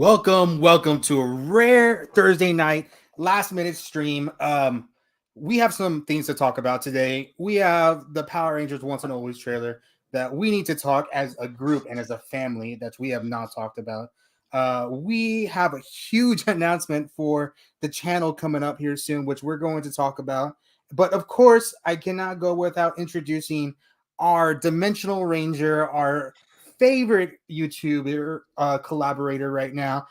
Welcome to a rare Thursday night last minute stream. We have some things to talk about today. We have the Power Rangers Once and Always trailer that we need to talk as a group and as a family that we have not talked about. We have a huge announcement for the channel coming up here soon, which we're going to talk about. But of course, I cannot go without introducing our Dimensional Ranger, our favorite YouTuber collaborator right now,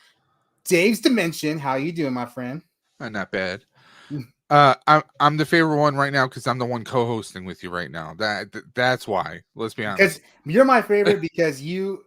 Dave's Dimension. How you doing, my friend? Not bad. I'm the favorite one right now because I'm the one co-hosting with you right now. That's why. Let's be Because honest. you're my favorite because you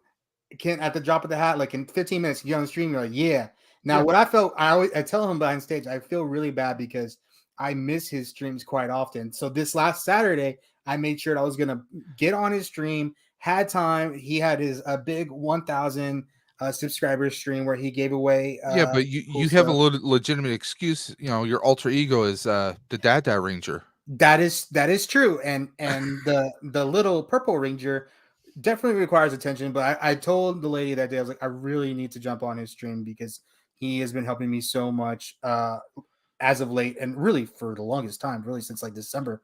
can, at the drop of the hat, like in 15 minutes, you're on the stream. You're like, yeah. Now, Yeah. what I tell him behind stage, I feel really bad because I miss his streams quite often. So this last Saturday, I made sure that I was gonna get on his stream. Had time. He had his a big 1,000 subscriber stream where he gave away Yeah, but you cool you have a stuff. legitimate excuse. You know, your alter ego is the Dada Ranger. That is true, and the little purple ranger definitely requires attention. But I told the lady that day, I was like, I really need to jump on his stream because he has been helping me so much as of late, and really for the longest time, really since like December.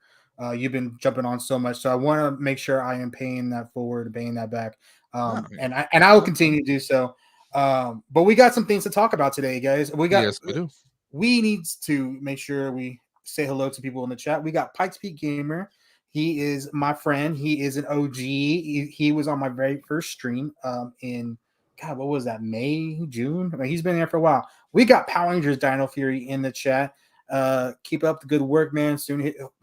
You've been jumping on so much, so I want to make sure I am paying that forward, paying that back, No, and I will continue to do so. But we got some things to talk about today, guys. yes, we do. We need to make sure we say hello to people in the chat. We got Pikes Peak Gamer. He is my friend. He is an OG. He was on my very first stream in God, what was that? May, June? I mean, he's been there for a while. We got Power Rangers Dino Fury in the chat. Keep up the good work, man.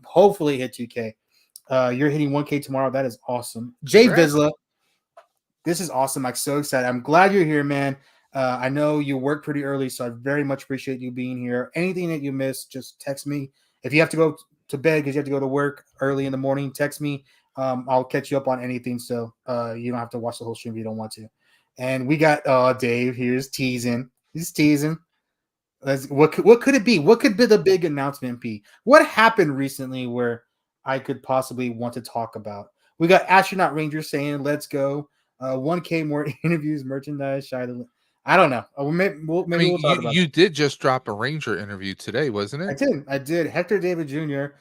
Hopefully hit 2K. You're hitting 1K tomorrow. That is awesome. Jay Congrats. Vizla, this is awesome. I'm so excited. I'm glad you're here, man. I know you work pretty early, so I very much appreciate you being here. Anything that you miss, just text me. If you have to go to bed because you have to go to work early in the morning, text me. I'll catch you up on anything, so you don't have to watch the whole stream if you don't want to. And we got Dave here's teasing. He's teasing. What could it be? What could be the big announcement be? What happened recently where I could possibly want to talk about? We got Astronaut Ranger saying, "Let's go." 1K more interviews, merchandise. I don't know. I Maybe mean, we'll talk about you did just drop a Ranger interview today, wasn't that. it? I did. Hector David Jr.,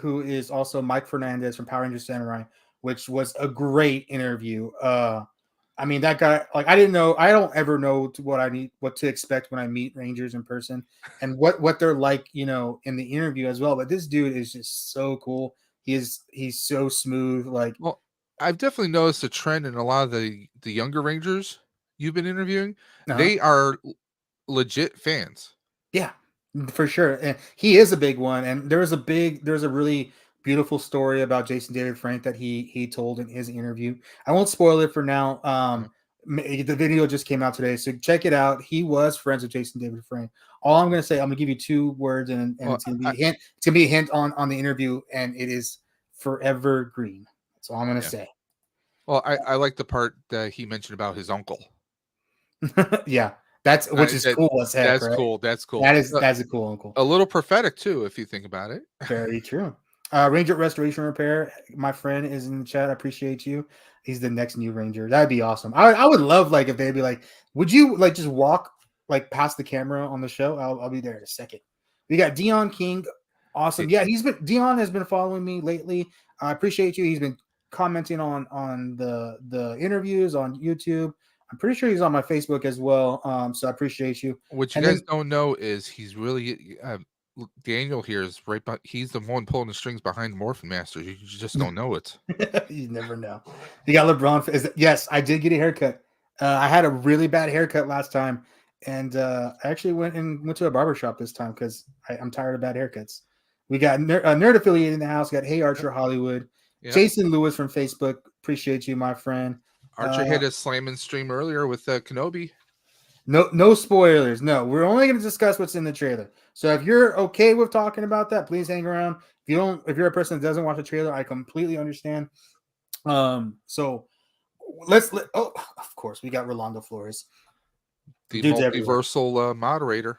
who is also Mike Fernandez from Power Rangers Samurai, which was a great interview. I mean, that guy, like, I didn't know, I don't ever know what to expect when I meet Rangers in person and what they're like, in the interview as well. But this dude is just so cool. He's so smooth. Like, Well, I've definitely noticed a trend in a lot of the younger Rangers you've been interviewing. uh They are legit fans. yeah, for sure. And he is a big one. And there's a really beautiful story about Jason David Frank that he told in his interview. I won't spoil it for now. Uh, The video just came out today, so check it out. He was friends with Jason David Frank. All I'm gonna say, I'm gonna give you two words, and Well, it's gonna be a hint. It's gonna be a hint on the interview, and it is forever green. That's all I'm gonna yeah. say. Well, I like the part that he mentioned about his uncle. Yeah, that's which is That cool as heck, that's right? cool. That's cool. That's a cool uncle. A little prophetic too, if you think about it. Very true. Ranger Restoration Repair, my friend is in the chat. I appreciate you. He's the next new Ranger. That'd be awesome. I would love like if they'd be like, would you like just walk like past the camera on the show? I'll be there in a second. We got Dion King. Awesome. Yeah, Dion has been following me lately. I appreciate you. He's been commenting on the interviews on YouTube. I'm pretty sure he's on my Facebook as well. So I appreciate you. What you And guys then don't know is he's really Daniel here is right, but he's the one pulling the strings behind Morphin Masters. You just don't know it. you never know. You got LeBron. Yes, I did get a haircut. I had a really bad haircut last time, and I actually went to a barber shop this time because I'm tired of bad haircuts. We got nerd affiliate in the house. We got Hey Yep. Archer Hollywood, Yep. Jason Lewis from Facebook. Appreciate you, my friend. Archer hit a slamming stream earlier with Kenobi. No spoilers. No, we're only going to discuss what's in the trailer. So if you're okay with talking about that, please hang around. If you're a person that doesn't watch the trailer, I completely understand. So oh, of course, we got Rolando Flores. The Dude's everywhere. multiversal moderator.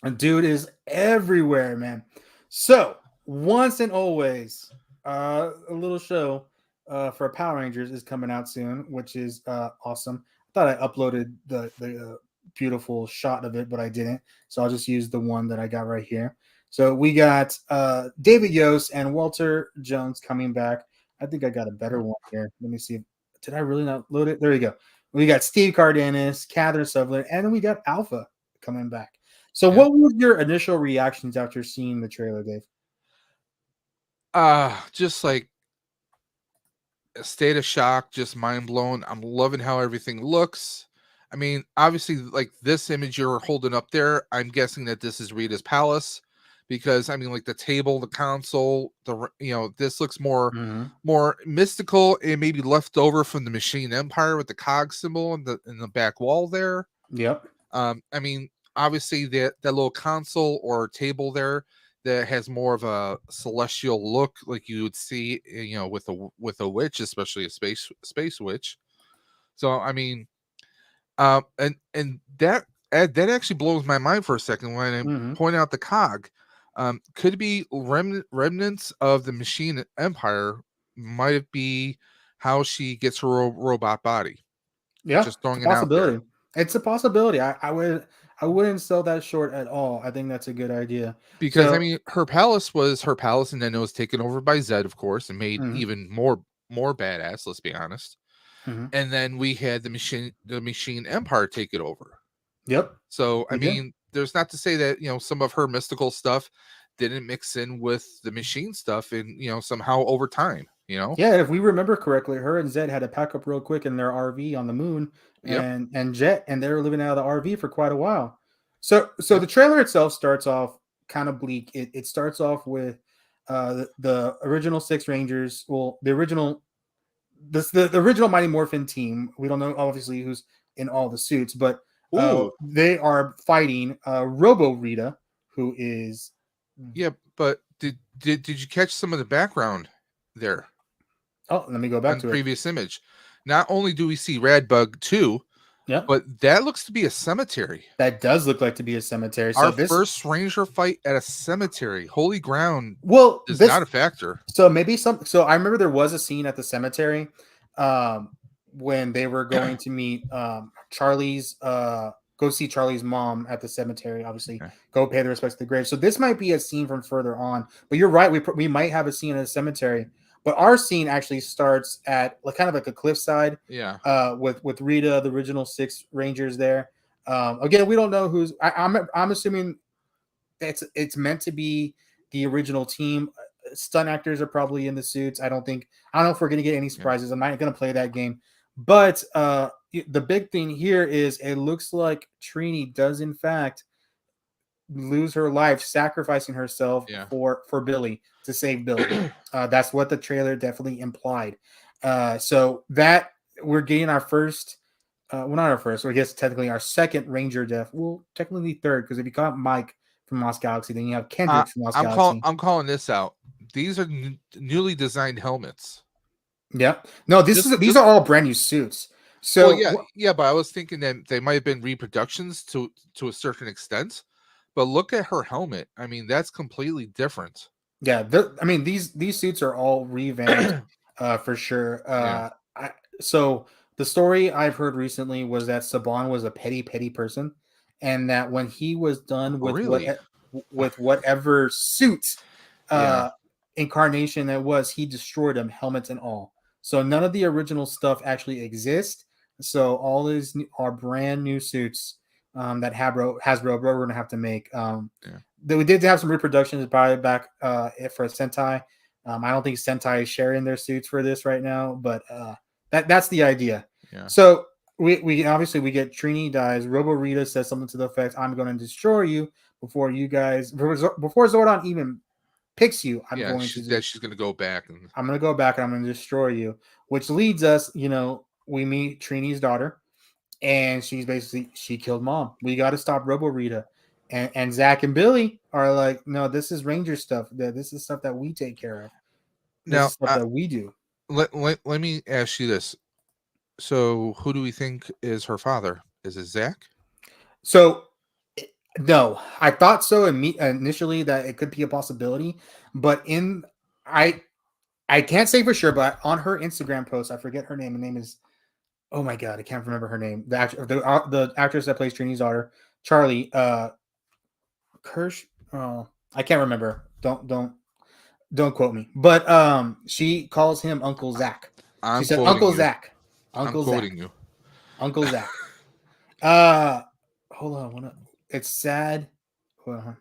And dude is everywhere, man. So once and always, a little show for Power Rangers is coming out soon, which is awesome. I thought I uploaded the beautiful shot of it, but I didn't. So I'll just use the one that I got right here. So we got David Yost and Walter Jones coming back. I think I got a better one here. Let me see. Did I really not load it? There you go. We got Steve Cardenas, Catherine Sutherland, and then we got Alpha coming back. So Yeah. what were your initial reactions after seeing the trailer, Dave? Just like a state of shock, just mind blown. I'm loving how everything looks. I mean, obviously, like this image you're holding up there, I'm guessing that this is Rita's palace, because I mean, like the table, the console, this looks Mm-hmm. more mystical and maybe left over from the Machine Empire with the cog symbol in the back wall there. Yep. I mean, obviously that little console or table there that has more of a celestial look, like you would see, with a witch, especially a space witch. So I mean, and that actually blows my mind for a second when I Mm-hmm. point out the cog. Could be remnants of the Machine Empire. Might be how she gets her robot body. Yeah, Just it's a throwing it out there. possibility. It's a possibility. I wouldn't sell that short at all. I think that's a good idea. Because I So, mean, her palace was her palace, and then it was taken over by Zed, of course, and made mhm, even more badass. Let's be honest. mhm. And then we had the Machine Empire take it over. Yep, So I we did. mean, there's not to say that some of her mystical stuff didn't mix in with the machine stuff, and somehow over time. Yeah, if we remember correctly, her and Zed had to pack up real quick in their RV on the moon Yep. and jet, and they were living out of the RV for quite a while. So Yep. the trailer itself starts off kind of bleak. It starts off with the original six Rangers. Well, the original Mighty Morphin team. We don't know obviously who's in all the suits, but Ooh. they are fighting Robo Rita, who is Yeah. But did you catch some of the background there oh, let me go back on the to it. previous image? Not only do we see Radbug 2, Yep. but that looks to be a cemetery. That does look like to be a cemetery. So Our this, first ranger fight at a cemetery. Holy ground well, is not a factor. so maybe some. So I remember there was a scene at the cemetery, um, when they were going to meet Charlie's, go see Charlie's mom at the cemetery. Obviously, Okay. go pay the respects to the grave. So this might be a scene from further on. But you're right. We might have a scene at a cemetery, but our scene actually starts at like kind of like a cliffside, Yeah. with Rita, the original six Rangers there. Again, we don't know who's. I'm assuming it's meant to be the original team. Stunt actors are probably in the suits. I don't know if we're gonna get any Yeah. surprises. I'm not gonna play that game. But the big thing here is it looks like Trini does in fact lose her life, sacrificing herself Yeah. for Billy to save Billy. That's what the trailer definitely implied. So that we're getting our first, well, not our first, I guess technically our second Ranger death. Well, technically third, because if you count Mike from Lost Galaxy, then you have Kendrick from Lost Galaxy. I'm calling this out. These are newly designed helmets. Yep. No, these Just are all brand new suits. Well, So yeah, but I was thinking that they might have been reproductions to a certain extent. But look at her helmet. I mean, that's completely different. yeah, I mean these suits are all revamped, for sure. Yeah. So the story I've heard recently was that Saban was a petty person, and that when he was done Oh, with really? whatever suit Yeah. uh, incarnation that was, he destroyed them, helmets and all. So none of the original stuff actually exists. So all these are brand new suits, that Hasbro we're gonna have to make. Yeah. We did have some reproductions probably back for Sentai. I don't think Sentai is sharing their suits for this right now, but that's the idea. Yeah. So we obviously we get Trini dies. Robo Rita says something to the effect, "I'm going to destroy you before Zordon even picks you. Yeah. She's gonna go back and I'm going to go back and I'm going to destroy you." Which leads us, we meet Trini's daughter, and she killed mom. We got to stop Robo Rita. And Zach and Billy are like, no, this is Ranger stuff. This is stuff that we take care of. This now. is stuff that we do. Let me ask you this. So, who do we think is her father? Is it Zach? So no, I thought so initially that it could be a possibility, but I I can't say for sure, but on her Instagram post, I forget her name. Her name is oh my god, I can't remember her name. The actress that plays Trini's daughter, Charlie Kirsch. Oh, I can't remember. Don't quote me. But she calls him Uncle Zach. She I'm said quoting Uncle you. Zach, I'm Uncle Zach, quoting you. Uncle Zach. Uh, hold on. It's sad. Hold on.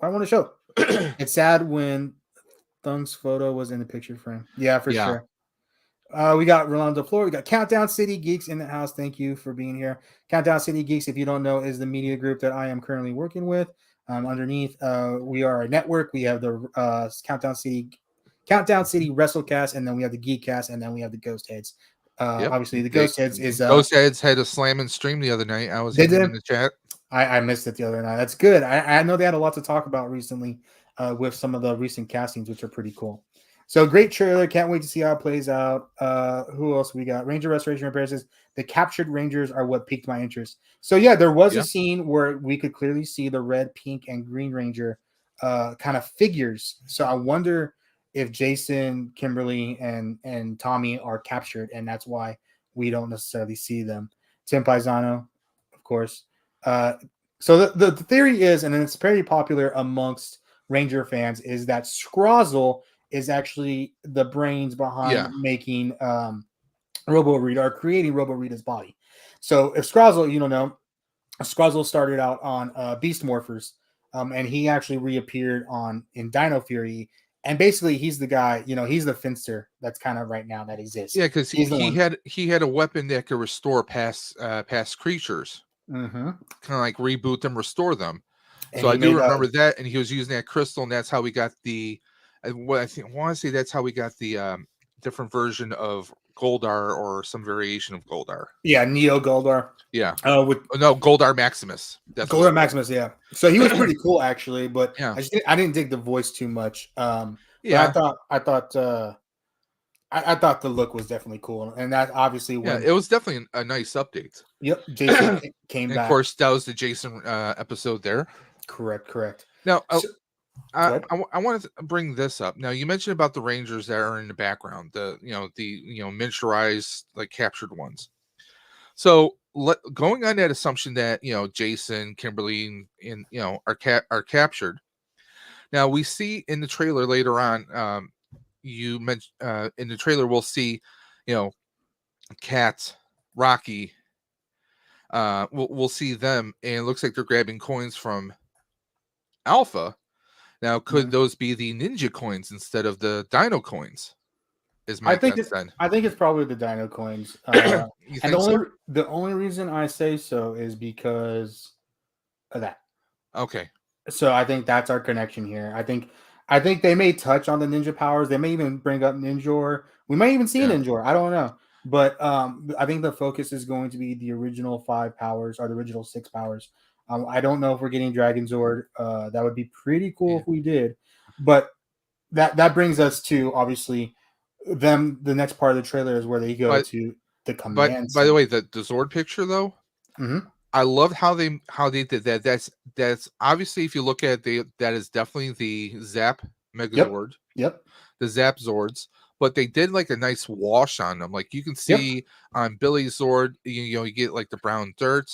I want to show. It's sad when Thung's photo was in the picture frame. Yeah, for Yeah. sure. We got Rolando Flor. We got Countdown City Geeks in the house. Thank you for being here. Countdown City Geeks, if you don't know, is the media group that I am currently working with. Underneath, we are a network. We have the Countdown City WrestleCast, and then we have the Geekcast, and then we have the Ghost Heads. Yep. Obviously, the Ghost Heads is Ghost Heads had a slam and stream the other night. I was did hitting they? in the chat. I missed it the other night. That's good. I know they had a lot to talk about recently with some of the recent castings, which are pretty cool. So great trailer. Can't wait to see how it plays out. Who else we got? Ranger Restoration Repair says the captured Rangers are what piqued my interest. So yeah, there was a scene where we could clearly see the red, pink, and green Ranger kind of figures. So I wonder if Jason, Kimberly, and Tommy are captured, and that's why we don't necessarily see them. Tim Paisano, of course. Uh, so the theory is, and it's very popular amongst Ranger fans, is that Scrozzle is actually the brains behind making Robo Rita or creating Robo Rita's body. So if Scrozzle, you don't know, Scrozzle started out on Beast Morphers, and he actually reappeared on in Dino Fury. And basically, he's the guy, he's the Finster that's kind of right now that exists. Yeah, because He's the he one. had a weapon that could restore past creatures, Mm-hmm. kind of like reboot them, restore them. And So I he do made remember that, and he was using that crystal, and that's how we got the. What I want to say that's how we got the different version of Goldar or some variation of Goldar. Neo Goldar. Yeah. With No, Goldar Maximus. That's Goldar Maximus, yeah. So he was pretty cool actually, but yeah. I didn't dig the voice too much. But Yeah. I thought the look was definitely cool, and that obviously when it was definitely a nice update. Yep, Jason came and back. Of course, that was the Jason episode there. Correct. Now, So, I wanted to bring this up. Now, you mentioned about the Rangers that are in the background, the miniaturized, like captured ones. So, going on that assumption that Jason, Kimberly, and are captured. Now we see in the trailer later on. You mentioned in the trailer we'll see, Cat, Rocky. We'll see them, and it looks like they're grabbing coins from Alpha. Now, could those be the ninja coins instead of the dino coins? Is my guess then. I think it's probably the dino coins. You And think so? the only reason I say so is because of that. Okay. So I think that's our connection here. I think they may touch on the ninja powers. They may even bring up Ninjor. We might even see Ninjor. I don't know. But I think the focus is going to be the original 5 powers or the original 6 powers. I don't know if we're getting Dragon Zord. That would be pretty cool if we did. But that brings us to obviously them. The next part of the trailer is where they go to the command. By the way, the Zord picture though, I love how they did that. That's obviously, if you look at that is definitely the Zap Megazord. Yep. The Zap Zords. But they did like a nice wash on them. Like you can see on Billy's Zord, you get like the brown dirt.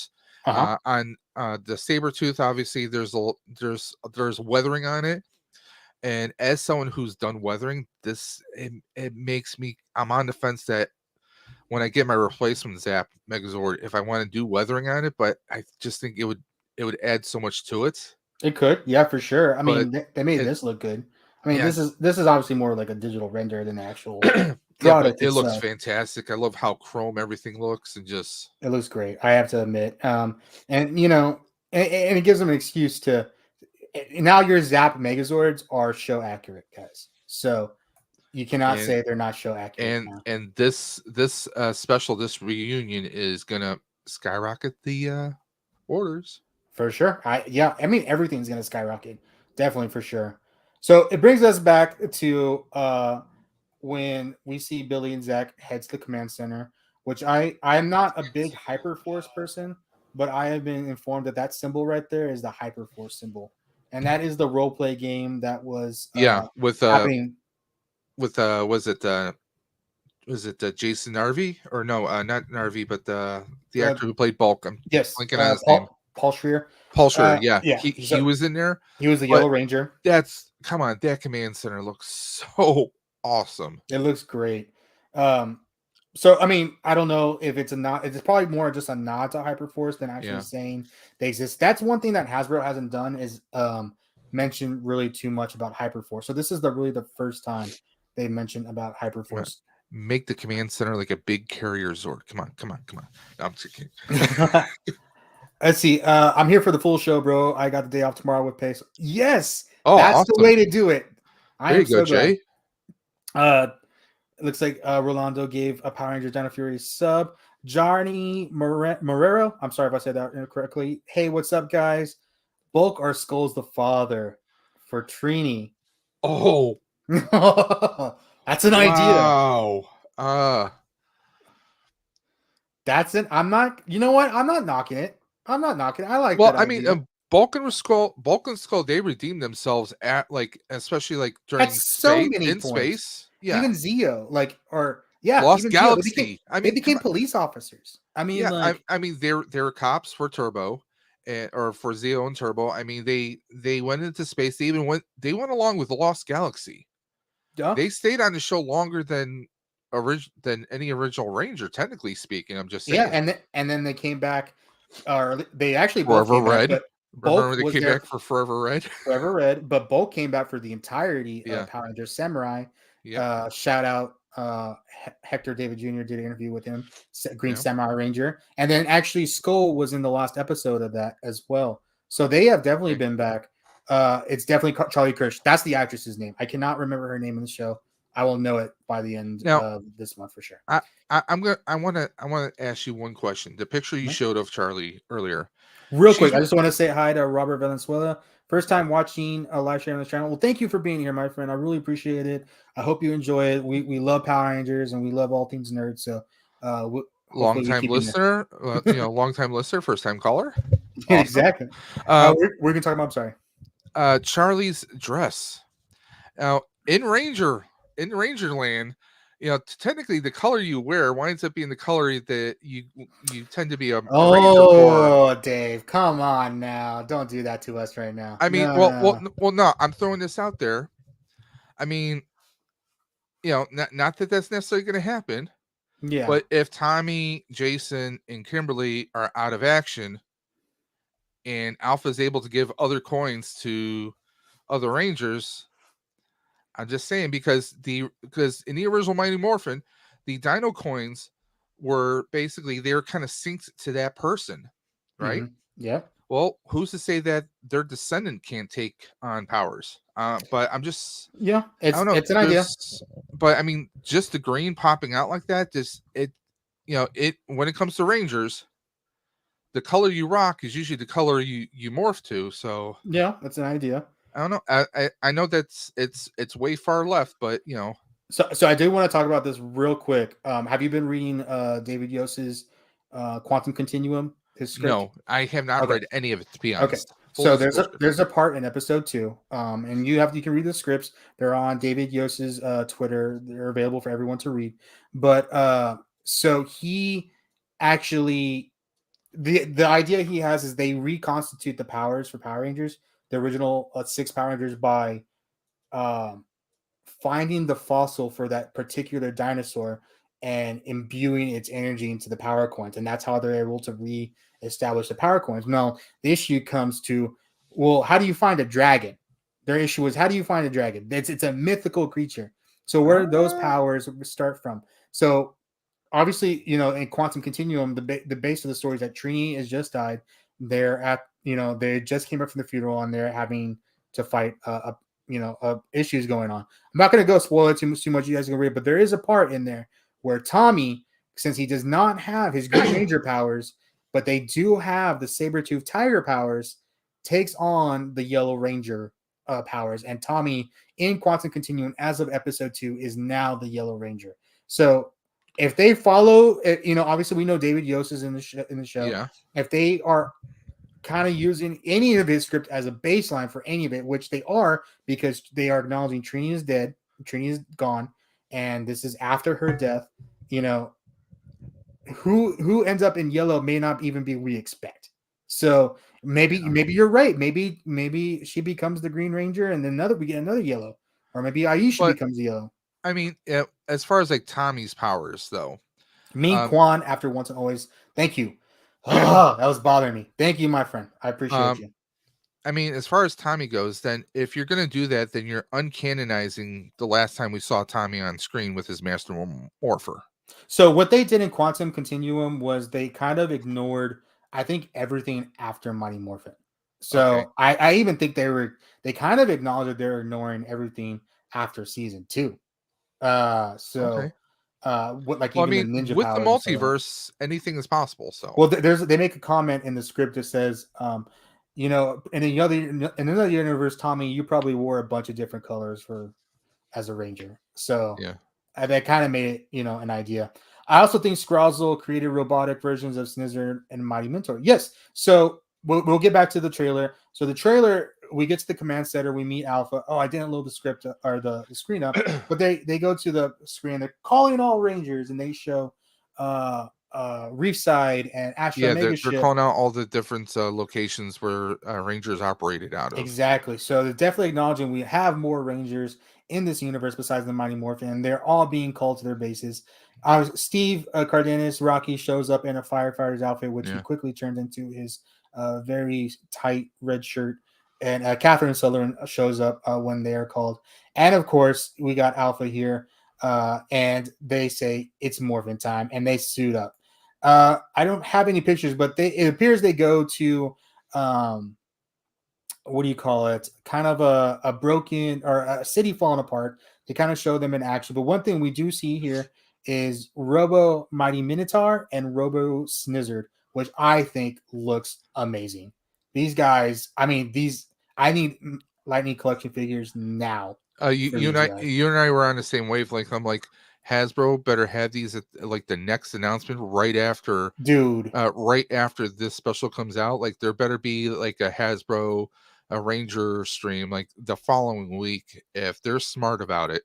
On the Sabretooth, obviously there's weathering on it. And as someone who's done weathering, it makes me, I'm on the fence that when I get my replacement Zap Megazord, if I want to do weathering on it, but I just think it would add so much to it. It could, yeah, for sure. I mean, they made this look good. I mean, this is obviously more like a digital render than the actual product. But it looks fantastic. I love how chrome everything looks, and just it looks great. I have to admit, and and it gives them an excuse to. Now your Zap Megazords are show accurate, guys. So you cannot say they're not show accurate. And this special, this reunion is gonna skyrocket the orders. For sure. I mean everything's gonna skyrocket. Definitely for sure. So it brings us back to when we see Billy and Zach heads to the command center, which I'm not a big Hyperforce person, but I have been informed that symbol right there is the Hyperforce symbol. And that is the role play game that was with happening with was it was it Jason Narvey or no, not Narvey, but the Uh, actor who played Bulk. I'm yes, blanking on his name. Paul Schreier. Paul Schur. Yeah, Yeah, he was in there. he was the But Yellow Ranger. that's come on, that command center looks so awesome. It looks great. Um, so I mean, I don't know if it's a nod. It's probably more just a nod to Hyperforce than actually Yeah. saying they exist. That's one thing that Hasbro hasn't done is mention really too much about Hyperforce. So this is really the first time they mentioned about Hyperforce. Make the command center like a big carrier Zord. Come on, come on, come on. No, I'm just kidding. Let's see. I'm here for the full show, bro. I got the day off tomorrow with Pace. Yes, Oh, that's the awesome. way to do it. I There am you go, so glad. Jay. It looks like Rolando gave a Power Rangers Dino Fury sub. Johnny Morero. I'm sorry if I said that incorrectly. Hey, what's up, guys? Bulk or Skull's the father for Trini. Oh, That's an idea. wow. That's it. I'm not. You know what? I'm not knocking it. I'm not knocking it. I like Well, that I mean, idea. Bulk and Skull, they redeemed themselves at like, especially like during At so space, many in points. space. Yeah, Even Zeo, Lost even Zeo. Galaxy. I They mean, come became on. police officers. I mean, Yeah, like, I mean, they're cops for Turbo, or for Zeo and Turbo. I mean, they went into space. They went along with the Lost Galaxy. yeah, They stayed on the show longer than any original Ranger, technically speaking. I'm just yeah, saying. and then they came back, or they actually both Forever came back, Red. but Remember Bulk when they was came there back for Forever Red? forever red, but Bulk came back for the entirety of Yeah. Power Rangers Samurai. Yep. Shout out Hector David Jr. did an interview with him, Green Yeah. Samurai Ranger, and then actually Skull was in the last episode of that as well. So they have definitely Okay. been back. It's definitely Charlie Kirsch. That's the actress's name. I cannot remember her name in the show. I will know it by the end Now, of this month for sure. I want to ask you one question. The picture you Mhm. showed of Charlie earlier, Real she's quick, I just want to say hi to Robert Valenzuela. First time watching a live stream on this channel. Well, thank you for being here, my friend. I really appreciate it. I hope you enjoy it. We love Power Rangers and we love all things nerds. So long hopefully we time keep you listener, long time listener, first time caller. there. Awesome. Exactly. Um, We're gonna talk about. I'm sorry. Charlie's dress. Now in Rangerland, technically the color you wear winds up being the color that you tend to be a ranger for. Oh, Dave, come on now! Don't do that to us right now. I mean, No, no. no. I'm throwing this out there. I mean, not that that's necessarily going to happen, Yeah. but if Tommy, Jason, and Kimberly are out of action, and Alpha is able to give other coins to other Rangers, I'm just saying because in the original Mighty Morphin, the Dino coins were basically they're kind of synced to that person, right? Mm-hmm. Yeah. Well, who's to say that their descendant can't take on powers? But I'm just Yeah. I don't know. It's an idea. But I mean, just the green popping out like that, just it when it comes to Rangers, the color you rock is usually the color you morph to. So Yeah, that's an idea. I don't know. I know that's it's way far left, but So I do want to talk about this real quick. Have you been reading David Yose's Quantum Continuum, his script? no, I have not Okay. read any of it to be Okay. honest. Full So disclosure. there's a part in episode 2. And you can read the scripts. They're on David Yose's Twitter. They're available for everyone to read. But so he actually the idea he has is they reconstitute the powers for Power Rangers, the original 6 Power Rangers by um finding the fossil for that particular dinosaur and imbuing its energy into the power coins. And that's how they're able to re-establish the power coins. Now, the issue comes to, well, how do you find a dragon? Their issue is, how do you find a dragon? It's a mythical creature. So where do those Ah, powers start from? So obviously, in Quantum Continuum, the base of the story is that Trini has just died. They're they just came up from the funeral and they're having to fight issues going on. I'm not going to go spoil it too much. You guys can read it, but there is a part in there where Tommy, since he does not have his Green Ranger powers, but they do have the Saber-Tooth Tiger powers, takes on the Yellow Ranger powers. And Tommy in Quantum Continuum, as of episode 2, is now the Yellow Ranger. So if they follow, obviously we know David Yost is in the show. yeah. If they are kind of using any of his script as a baseline for any of it, which they are because they are acknowledging Trini is dead, Trini is gone, and this is after her death. You know, who ends up in yellow may not even be we expect. So maybe you're right. Maybe she becomes the Green Ranger, and then we get another yellow, or maybe Aisha But becomes yellow. I mean, as far as like Tommy's powers, though, Me, um, Quan, after once and always. Thank you. Oh, that was bothering me. Thank you, my friend. I appreciate um, you. I mean, as far as Tommy goes, then if you're gonna do that, then you're uncanonizing the last time we saw Tommy on screen with his Master Morpher. So what they did in Quantum Continuum was they kind of ignored, I think, everything after Mighty Morphin. Okay, So I even think they kind of acknowledged that they're ignoring everything after season two. okay. What, like Well, I even the mean, ninja with the powers and stuff like that. multiverse, anything is possible. So Well, they make a comment in the script that says, in another universe, Tommy, you probably wore a bunch of different colors for as a ranger. So yeah, that kind of made it, an idea. I also think Scrozzle created robotic versions of Snizzer and Mighty Mentor. Yes. So we'll get back to the trailer. So the trailer, we get to the command center, we meet Alpha. Oh, I didn't load the script or the screen up, but they go to the screen. They're calling all Rangers, and they show Reefside and Astro yeah. They're Mega they're Ship. calling out all the different locations where Rangers operated out of. Exactly. So they're definitely acknowledging we have more Rangers in this universe besides the Mighty Morphin, and they're all being called to their bases. Steve Cardenas, Rocky, shows up in a firefighter's outfit, which he Yeah, quickly turns into his very tight red shirt. And Catherine Sutherland shows up when they are called. And of course, we got Alpha here, and they say it's Morphin time, and they suit up. I don't have any pictures, but it appears they go to. What do you call it? Kind of a broken or a city falling apart. They kind of show them in action. But one thing we do see here is Robo Mighty Minotaur and Robo Snizzard, which I think looks amazing. These guys, I mean, I need Lightning Collection figures now you for you and these I guys. you and I were on the same wavelength. I'm like, Hasbro better have these at like the next announcement Dude, right after this special comes out. Like there better be like a Hasbro a Ranger stream like the following week if they're smart about it.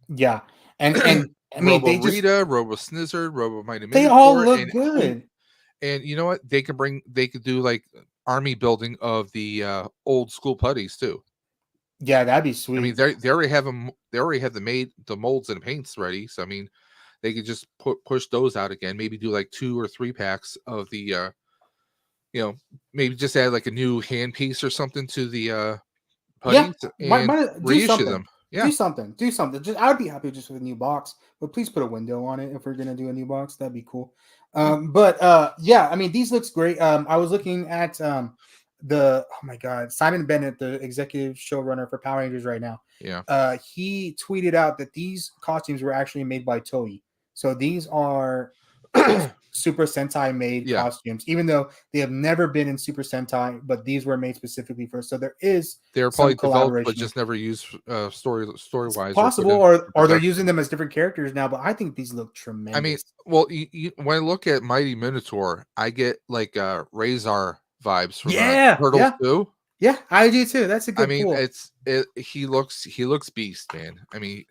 yeah. And I mean, Robo Rita, Robo Snizzard, Robo Mighty they all Minotaur, look and who good. and you know what? They could do like army building of the old school putties too. Yeah, that'd be I mean, sweet. they already have them. They already have the molds and paints ready. So I mean, they could just push those out again. Maybe do like 2 or 3 packs of the you know, maybe just add like a new hand piece or something to the Yeah, putties and might do reissue something. them. Yeah. Do something. Just I would be happy just with a new box, but please put a window on it if we're gonna do a new box. That'd be cool. Yeah. But yeah, I mean these looks great. I was looking at the oh my god, Simon Bennett, the executive showrunner for Power Rangers right now. Yeah. He tweeted out that these costumes were actually made by Toei. So these are Super Sentai made Yeah. costumes, even though they have never been in Super Sentai, but these were made specifically for. So there is They were some probably developed but collaboration. just never used story It's wise or put possible, in or they're using production. them as different characters now, but I think these look I mean, tremendous. well, when I look at Mighty Minotaur, I get like Razor vibes from Yeah, Turtles yeah, 2. yeah. I do too. That's a I good mean, pull. he looks beast, man. I mean,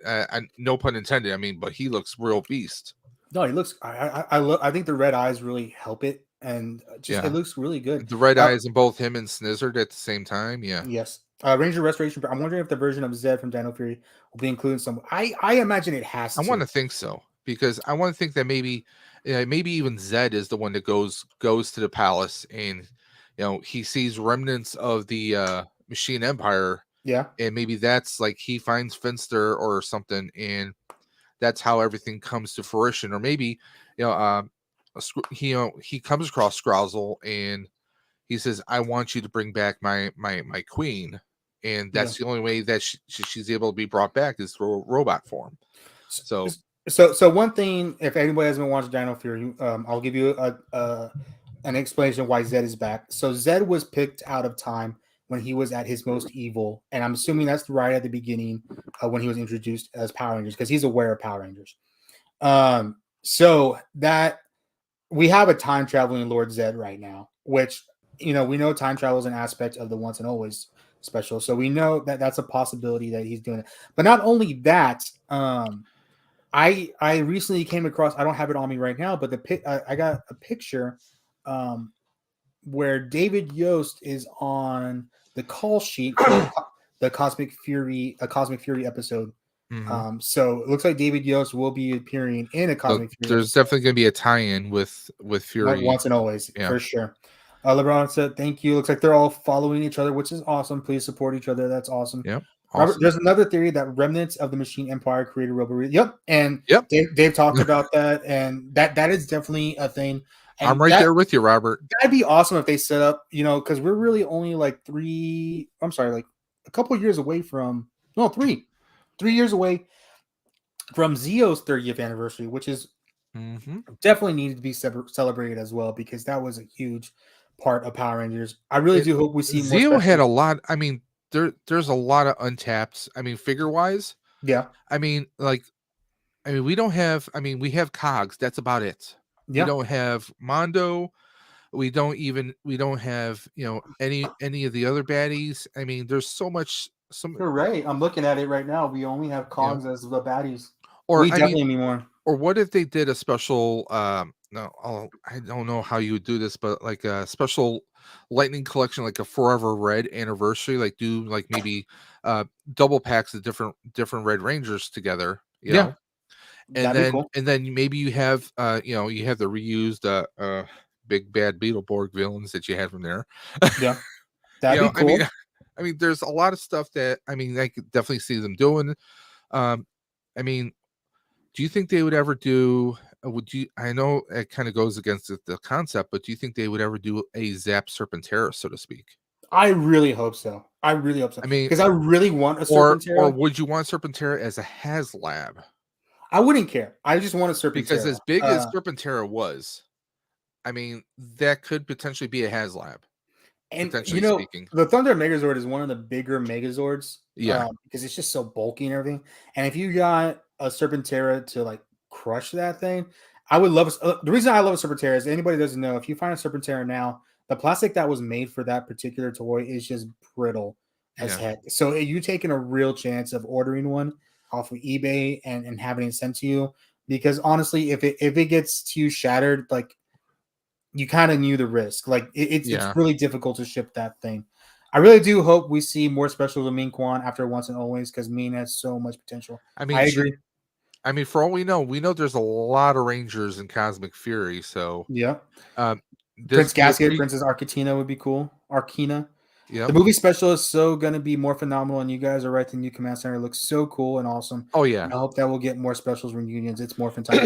no pun intended. I mean, but he looks real beast. No, he looks. I think the red eyes really help it, and just it Yeah, looks really good. the red Uh, eyes in both him and Snizzard at the same time. Yeah, yes. Ranger Restoration. I'm wondering if the version of Zed from Dino Fury will be included some. I imagine it has I want to. to think so because I want to think that maybe even Zed is the one that goes to the palace and he sees remnants of the Machine Empire Yeah. and maybe that's like he finds Finster or something and that's how everything comes to fruition or maybe you know um he comes across Scrozzle and he says I want you to bring back my queen and Yeah. that's the only way that she's able to be brought back is through robot form. So So one thing, if anybody hasn't watched Dino Fury, I'll give you an explanation why Zed is back. So Zed was picked out of time when he was at his most evil, and I'm assuming that's right at the beginning when he was introduced as Power Rangers because he's aware of Power Rangers. So that we have a time traveling Lord Zed right now, which we know time travel is an aspect of the Once and Always special, so we know that that's a possibility that he's doing it. But not only that, I recently came across. I don't have it on me right now, but I got a picture, um, where David Yost is on the call sheet for the Cosmic Fury, a Cosmic Fury episode. Hmm. So it looks like David Yost will be appearing in a So Cosmic Fury there's episode. definitely going to be a tie-in with Fury. Once and always, Yeah. for sure. LeBron said, "Thank you." Looks like they're all following each other, which is awesome. Please support each other. That's awesome. Yep. Robert, Awesome. there's another theory that remnants of the Machine Empire created Robo. Yep, and Yep. Dave talked about that, and that is definitely a thing. I'm And right there with you, Robert. that'd be awesome if they set up, because we're really only like like a couple of years away from, no, 3 years away from Zio's 30th anniversary, which is Hmm. definitely needed to be celebrated as well because that was a huge part of Power Rangers. I really do hope we see more Zio had special. a lot. I mean, there's a lot of untapped. I mean, figure wise. Yeah, I mean, like, I mean, we don't have. I mean, we have Cogs. That's about it. We yeah, don't have Mondo. We don't have any of the other baddies. I mean, there's so much. Some you're right. I'm looking at it right now. We only have you know, Cogs as the baddies. or We I mean, definitely need more. or what if they did a special no I don't know how you would do this, but like a special lightning collection, like a Forever Red anniversary, like do like maybe uh double packs of different Red Rangers together, Yeah, and that'd be cool. then maybe you have you have the reused big bad Beetleborg villains that you had from there. Yeah, that'd be I mean, cool. I mean, there's a lot of stuff that I mean I could definitely see them doing. um I mean, do you think they would ever do? Would you? I know it kind of goes against the concept, but do you think they would ever do a Zap Serpentera, so to speak? I really hope so. I really hope so I mean, because I really want a or Serpentera. would you want Serpentera as a HasLab? I wouldn't care. I just want a Because Serpentera. as big as Serpentera was, I mean, that could potentially be a HasLab, And potentially speaking. the Thunder Megazord is one of the bigger Megazords, Yeah, because it's just so bulky and everything. And if you got a Serpentera to like crush that thing, I would love. The reason I love a Serpentera is anybody doesn't know. If you find a Serpentera now, the plastic that was made for that particular toy is just brittle as yeah, heck. So you taking a real chance of ordering one off of eBay and having it sent to you, because honestly, if it gets to you shattered, like, you kind of knew the risk. Like it's yeah. really difficult to ship that thing. I really do hope we see more specials of Mean Quan after Once and Always because Mean has so much potential. I mean, I agree. I mean, for all we know there's a lot of Rangers in Cosmic Fury. So, Yeah. um, Prince this Gasket, Princess Arcatina would be cool. Arcina. The yep. movie special is so going to be more phenomenal, and you guys are right. The new command center looks so cool and awesome. Oh And yeah. I hope that we'll get more specials reunions. It's Morphin time.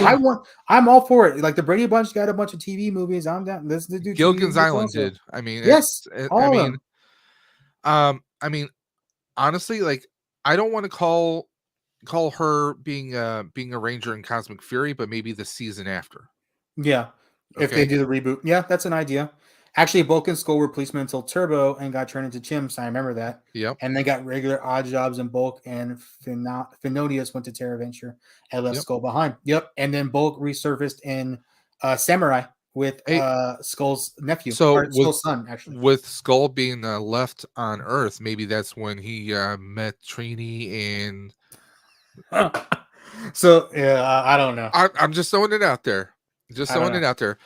I'm all for it. Like the Brady Bunch got a bunch of TV movies. I'm down. Let's do TV Gilligan's movies Island also. did. I mean, Yes, I all of mean, them. I mean, honestly, like, I don't want to call her being a ranger in Cosmic Fury, but maybe the season after. Yeah, if they Okay. do the reboot. Yeah, that's an idea. Actually, Bulk and Skull were policemen until Turbo and got turned into chimps. I remember that. Yep. And they got regular odd jobs in Bulk, and Phenodius went to Terra Venture and left Yep. Skull behind. Yep. And then Bulk resurfaced in Samurai with Hey, Skull's nephew, so or Skull's son, actually. with Skull being left on Earth, maybe that's when he met Trini, and So, yeah, I don't know. I'm just throwing it out there. Just I don't throwing know. it out there.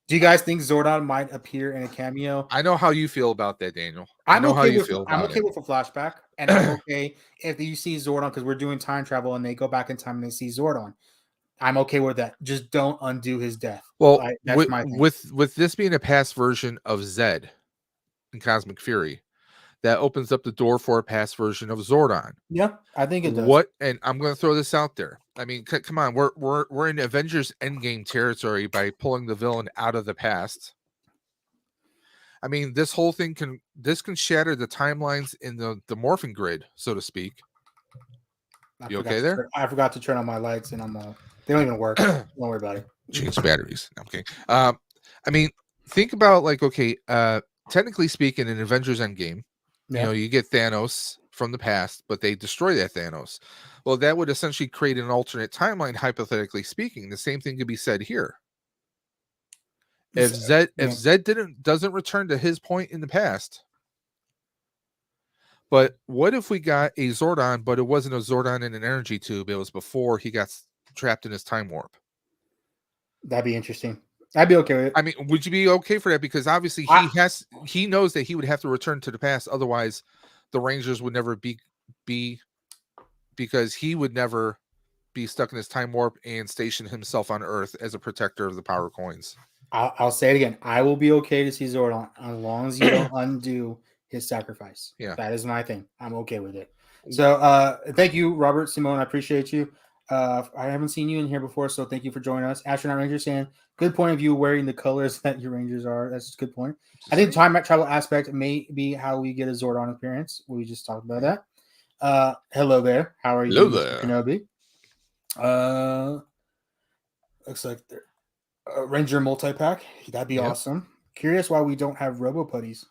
Do you guys think Zordon might appear in a cameo? I know how you feel about that, Daniel. I I'm know how okay you with feel I'm about okay it. with a flashback, and I'm okay if you see Zordon because we're doing time travel and they go back in time and they see Zordon. I'm okay with that. Just don't undo his death. Well, That's my thing. with this being a past version of Zed in Cosmic Fury, that opens up the door for a past version of Zordon. Yeah, I think it does. What? And I'm going to throw this out there. I mean, come on, we're in Avengers Endgame territory by pulling the villain out of the past. I mean, this whole thing can shatter the timelines in the morphing grid, so to speak. You okay there? I forgot to turn on my lights, and they don't even work. Don't worry about it. Change the batteries. No, okay. I mean, think about, like, okay, technically speaking, in Avengers Endgame, Yeah. you get Thanos from the past, but they destroy that Thanos. Well, that would essentially create an alternate timeline, hypothetically speaking. The same thing could be said here. If Zed doesn't return to his point in the past, but what if we got a Zordon, but it wasn't a Zordon in an energy tube? It was before he got trapped in his time warp. That'd be interesting. I'd be okay with it. I mean, would you be okay for that? Because obviously I, he knows that he would have to return to the past, otherwise the Rangers would never be because he would never be stuck in his time warp and station himself on Earth as a protector of the power coins. I'll say it again. I will be okay to see Zordon as long as you don't undo his sacrifice. Yeah. That is my thing. I'm okay with it. So thank you, Robert Simone. I appreciate you. I haven't seen you in here before, so thank you for joining us. Astronaut Ranger saying, good point of view wearing the colors that your Rangers are. That's a good point. I think the time travel aspect may be how we get a Zordon appearance. We just talked about that. Hello there. How are Hello you, Mr. there. Kenobi? Looks like Ranger multi-pack. That'd be Yep. awesome. Curious why we don't have Robo Putties.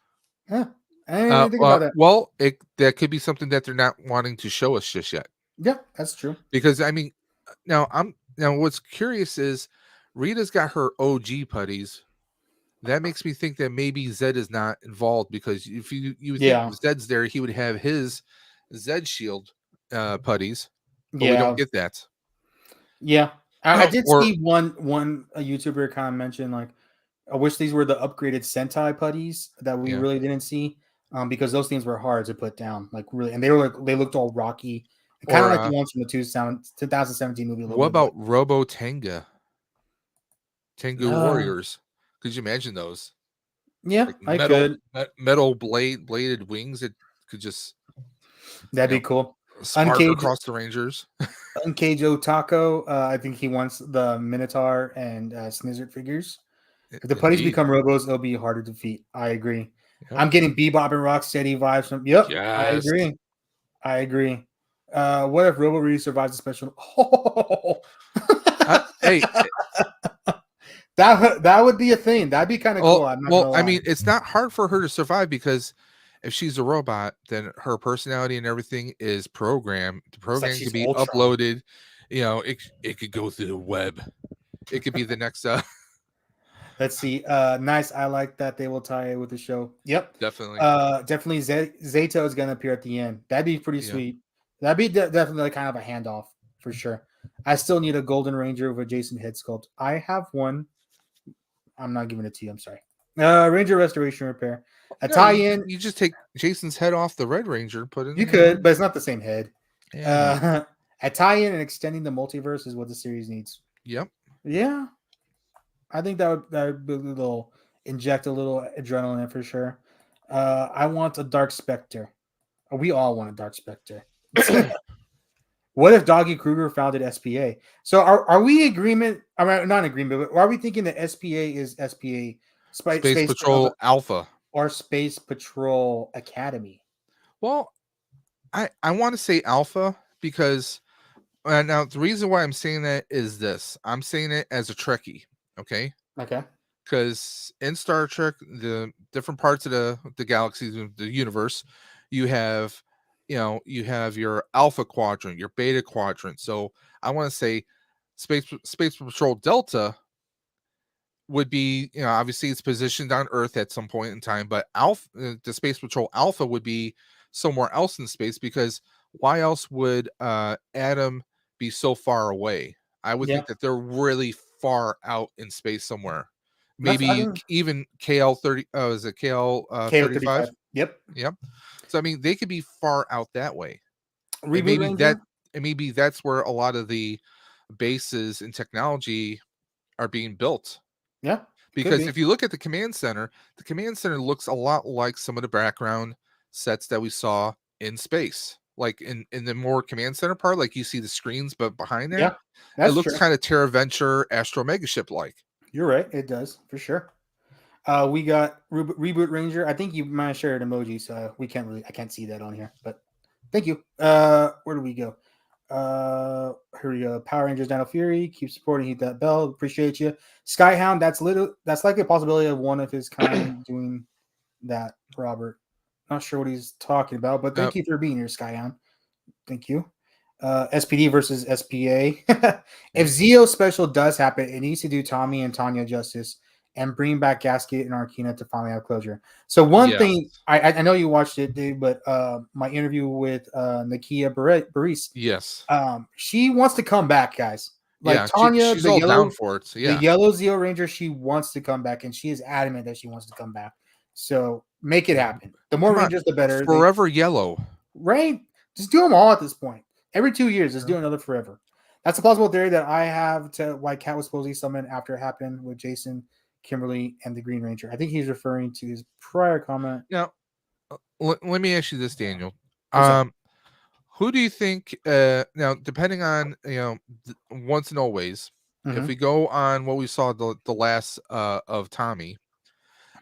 Huh. I didn't even think about that. Well, that could be something that they're not wanting to show us just yet. Yeah, that's true. Because I mean, now what's curious is Rita's got her OG putties. That makes me think that maybe Zed is not involved, because if you would think if Zed's there, he would have his Zed shield putties, but we don't get that. Yeah, I did see one a YouTuber kind of mention, like, I wish these were the upgraded Sentai putties that we really didn't see, because those things were hard to put down, like really, and they looked all rocky, kind of like the ones from the 2017 movie. What about Robo Tengu Warriors? Could you imagine those? Yeah, like metal bladed wings that could just that'd be cool. Spark across the Rangers. Uncage Otako, I think he wants the Minotaur and Snizzard figures. If the putties become Robos, it'll be harder to defeat. I agree. Yep. I'm getting Bebop and Rocksteady vibes from. Yep, yes. I agree. What if Robo really survives the special? Hey, that would be a thing. That'd be kind of cool. I mean, it's not hard for her to survive, because if she's a robot, then her personality and everything is programmed. The program can be uploaded. You know, it could go through the web. It could be the next. Let's see. Nice. I like that they will tie it with the show. Yep. Definitely. Definitely. Zato is going to appear at the end. That'd be pretty sweet. That'd be definitely kind of a handoff for sure. I still need a Golden Ranger with a Jason head sculpt. I have one. I'm not giving it to you. I'm sorry. Ranger Restoration Repair. Tie-in. You just take Jason's head off the Red Ranger, put it. You could, but it's not the same head. Yeah. A tie-in and extending the multiverse is what the series needs. Yep. Yeah. I think that would be a little, inject a little adrenaline in for sure. I want a Dark Spectre. We all want a Dark Spectre. What if Doggy Kruger founded SPA? So are we agreement? I mean, not agreement, but are we thinking that SPA is SPA Space Patrol Alpha or Space Patrol Academy? Well, I want to say Alpha, because now the reason why I'm saying that is this. I'm saying it as a Trekkie. Okay. Because in Star Trek, the different parts of the galaxies, the universe, you have your Alpha Quadrant, your Beta Quadrant. So I want to say Space Patrol Delta would be, obviously it's positioned on Earth at some point in time, but the Space Patrol Alpha would be somewhere else in space, because why else would Adam be so far away? I would think that they're really far out in space somewhere. Maybe even KL30. Oh, is it KL35? Yep. So I mean, they could be far out that way. Reboot maybe that's where a lot of the bases and technology are being built. Yeah. Because if you look at the command center looks a lot like some of the background sets that we saw in space. Like in the more command center part, like you see the screens, but behind there, it looks kind of Terra Venture Astro Megaship like. You're right, it does for sure. We got Reboot Ranger. I think you might have shared emoji, so I can't see that on here. But thank you. Where do we go? Here we go. Power Rangers Dino Fury. Keep supporting. Hit that bell. Appreciate you. Skyhound. That's like a possibility of one of his kind doing that. Robert. Not sure what he's talking about, but thank you for being here, Skyhound. Thank you. SPD versus SPA. If Zeo special does happen, it needs to do Tommy and Tanya justice and bring back Gasket and Arkina to finally have closure. So one thing, I know you watched it, Dave, but my interview with Nakia Baris. Yes. She wants to come back, guys. Like Yeah, Tanya, she's all down for it. So the yeah. yellow Zeo Ranger, she wants to come back, and she is adamant that she wants to come back. So make it happen. The more Come on, Rangers, the better. They Forever Yellow. right, just do them all at this point. Every 2 years, just Yeah. do another forever. That's a plausible theory that I have to why Cat was supposedly summoned after it happened with Jason, Kimberly, and the Green Ranger. I think he's referring to his prior comment. Now, let me ask you this, Daniel. What's up? Who do you think? Now, depending on once and always, if Mhm. we go on what we saw the last of Tommy,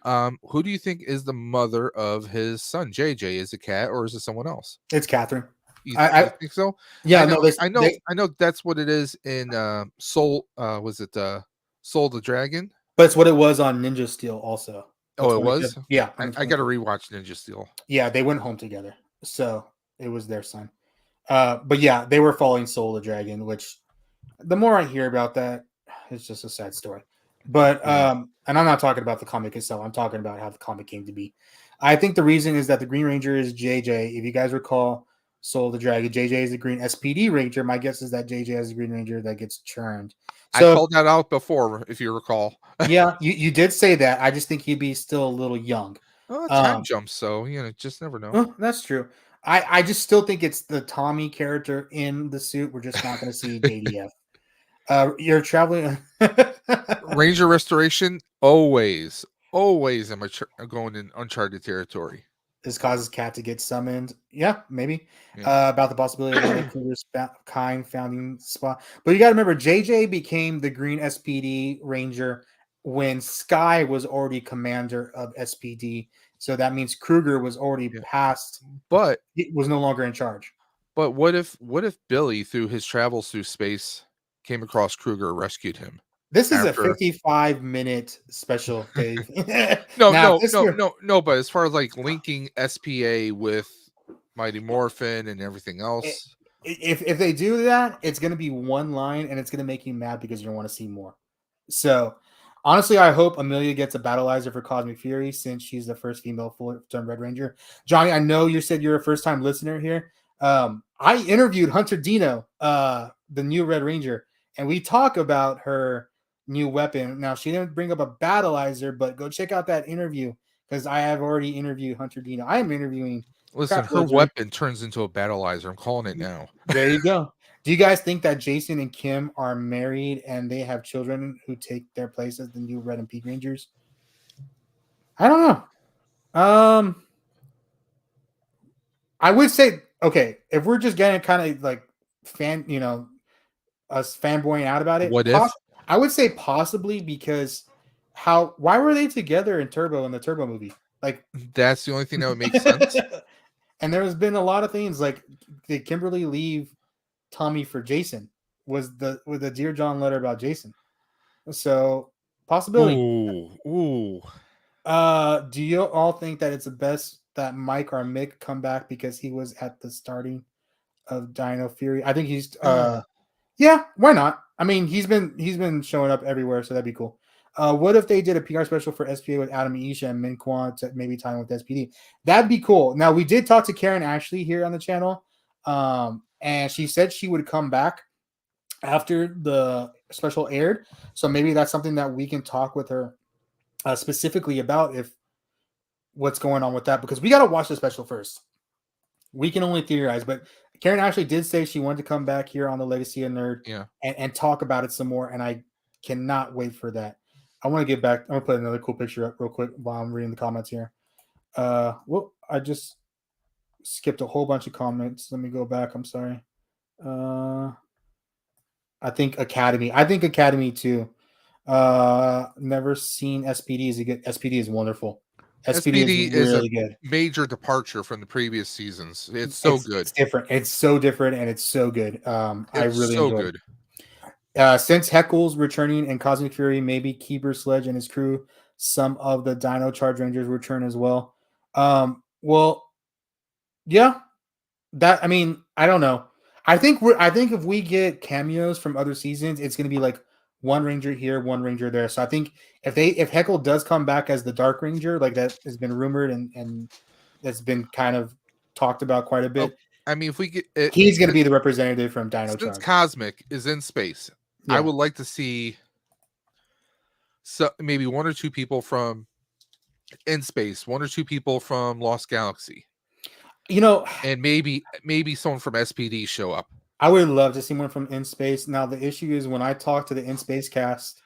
who do you think is the mother of his son JJ? Is it Cat or is it someone else? It's Catherine. You think so? Yeah, no, I know that's what it is in Soul. Was it Soul the Dragon? but it's what it was on Ninja Steel also. The Oh, it 25th. was. Yeah, on the I got to 25th. rewatch Ninja Steel. Yeah, they went home together. So it was their son. But yeah, they were following Soul the Dragon, which the more I hear about that, it's just a sad story. But Yeah. and I'm not talking about the comic itself. I'm talking about how the comic came to be. I think the reason is that the Green Ranger is JJ. If you guys recall Soul the Dragon, JJ is the Green SPD Ranger. My guess is that JJ is the Green Ranger that gets churned. I So called that out before, if you recall. yeah, you did say that. I just think he'd be still a little young. Oh, time jumps, so just never know. Well, that's true. I just still think it's the Tommy character in the suit. We're just not going to see JDF. You're traveling. Ranger restoration, always am going in uncharted territory. This causes Cat to get summoned. Yeah, maybe. Yeah. About the possibility of another Cougar's kind founding spot. But you got to remember, JJ became the Green SPD Ranger when Sky was already commander of SPD. So that means Kruger was already Yeah. past. But He was no longer in charge. But what if Billy, through his travels through space, came across Kruger, rescued him? This is a After 55-minute special, Dave. no, Now, no, if this no, were- no, no. But as far as like linking SPA with Mighty Morphin and everything else, if they do that, it's going to be one line, and it's going to make you mad because you want to see more. So, honestly, I hope Amelia gets a battleizer for Cosmic Fury since she's the first female full-time Red Ranger. Johnny, I know you said you're a first-time listener here. I interviewed Hunter Dino, the new Red Ranger, and we talk about her new weapon. Now, she didn't bring up a battleizer, but go check out that interview because I have already interviewed Hunter Dino. I am interviewing. listen, her weapon turns into a battleizer. I'm calling it now. There you go. Do you guys think that Jason and Kim are married and they have children who take their place as the new Red and Pink Rangers? I don't know. I would say okay, if we're just getting kind of like us fanboying out about it. What if? I would say possibly because why were they together in Turbo in the Turbo movie? Like That's the only thing that would make sense. And there's been a lot of things like did Kimberly leave Tommy for Jason? Was the Dear John letter about Jason? So possibility. Ooh. Do you all think that it's the best that Mike or Mick come back because he was at the starting of Dino Fury? I think he's yeah, why not? I mean, he's been showing up everywhere, so that'd be cool. What if they did a PR special for SPA with Adam Isha and Min Kwan to maybe tie in with SPD? That'd be cool. Now we did talk to Karen Ashley here on the channel, and she said she would come back after the special aired. So maybe that's something that we can talk with her specifically about if what's going on with that because we got to watch the special first. We can only theorize, but Karen actually did say she wanted to come back here on the Legacy of Nerd and talk about it some more, and I cannot wait for that. I want to get back. I'm gonna put another cool picture up real quick while I'm reading the comments here. Well, I just skipped a whole bunch of comments. Let me go back. I'm sorry. I think Academy. I think Academy too. Never seen SPD. Is good? SPD is wonderful. SPD is really good. Major departure from the previous seasons. It's so good. It's different. It's so different, and it's so good. I really enjoyed it. Since Heckle's returning in Cosmic Fury, maybe Keeper Sledge and his crew, some of the Dino Charge Rangers return as well. Well, yeah. That I mean, I don't know. I think if we get cameos from other seasons, it's going to be like one Ranger here, one Ranger there. So I think if Heckle does come back as the Dark Ranger, like that has been rumored and that's been kind of talked about quite a bit. I mean, if we get he's going to be the representative from Dino since Charge. Cosmic is in space, I Yeah. would like to see maybe one or two people from In Space, one or two people from Lost Galaxy, You know, and maybe someone from SPD show up. I would love to see one from In Space. Now the issue is when I talk to the In Space cast,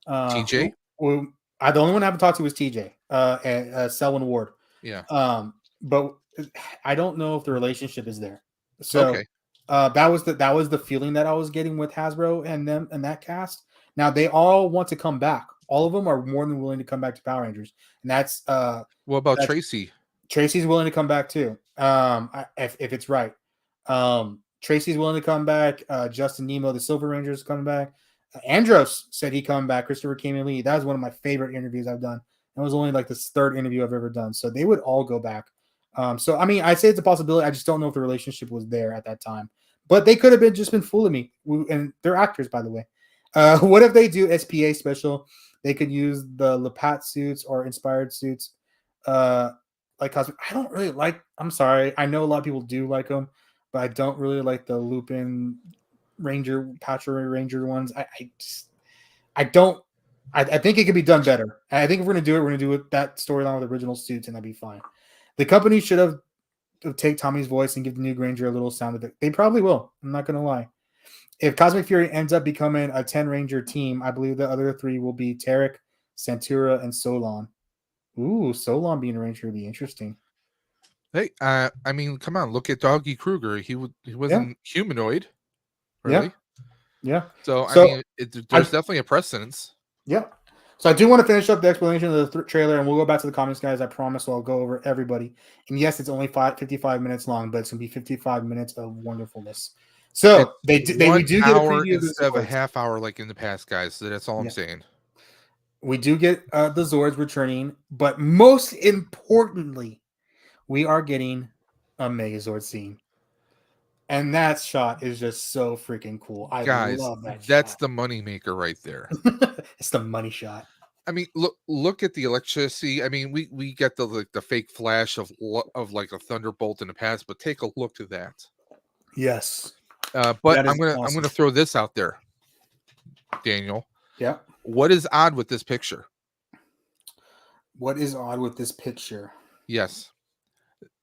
TJ, the only one I haven't talked to was TJ, and Selwyn Ward. yeah, But I don't know if the relationship is there. So okay. that was the feeling that I was getting with Hasbro and them and that cast. Now they all want to come back. All of them are more than willing to come back to Power Rangers, and What about that's Tracy? Tracy's willing to come back too. If it's right, Tracy's willing to come back. Justin Nemo, the Silver Ranger, is coming back. Andros said he come back. Christopher Cayman Lee. That was one of my favorite interviews I've done. It was only like the third interview I've ever done. So they would all go back. So I mean, I'd say it's a possibility. I just don't know if the relationship was there at that time. But they could have been fooling me. And they're actors, by the way. What if they do SPA special? They could use the Lepat suits or inspired suits. Like cosmic. I don't really like. I'm sorry. I know a lot of people do like them, but I don't really like the Lupin Ranger, Patra Ranger ones. I don't. I think it could be done better. I think if we're gonna do it, we're gonna do it that storyline with original suits, and that'd be fine. The company should have take Tommy's voice and give the new Ranger a little sound effect. They probably will. I'm not gonna lie. If Cosmic Fury ends up becoming a 10 Ranger team, I believe the other three will be Tarek, Santura, and Solon. Ooh, Solon being a Ranger would be interesting. Hey, I mean, come on, look at Doggy Kruger. He Yeah, wasn't humanoid, yeah, really. yeah. So I So mean, there's I definitely a precedence. yeah. So I do want to finish up the explanation of the trailer, and we'll go back to the comics, guys. I promise. So I'll go over everybody. And yes, it's only 55 minutes long, but it's gonna be 55 minutes of wonderfulness. It's So we one do get a hour preview of the instead of a Zords. half hour like in the past, guys. So that's all I'm Yeah, saying. we do get the Zords returning, but most importantly, we are getting a Megazord scene. And that shot is just so freaking cool. I Guys, love that that's shot. the money maker right there. It's the money shot. I mean, look at the electricity. I mean, we get the fake flash of like a thunderbolt in the past, but take a look at that. Yes. But That is I'm awesome. gonna throw this out there, Daniel. Yeah. What is odd with this picture? What is odd with this picture? Yes,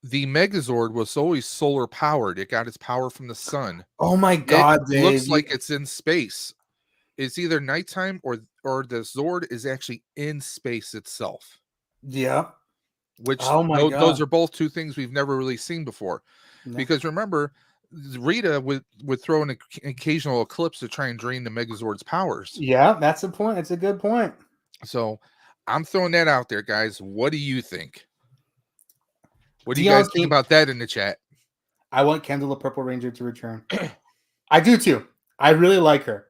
the Megazord was always solar powered. It got its power from the sun. Oh my It God, Dave. looks like it's in space. It's either nighttime or the Zord is actually in space itself. Yeah. Which Oh my those God. are both two things we've never really seen before. No. Because remember, Rita would throw an occasional eclipse to try and drain the Megazord's powers. Yeah, that's a point. It's a good point. So I'm throwing that out there, guys. What do you think? What do you guys Dion's think team. about that in the chat? I want Kendall the Purple Ranger to return. I do too. I really like her.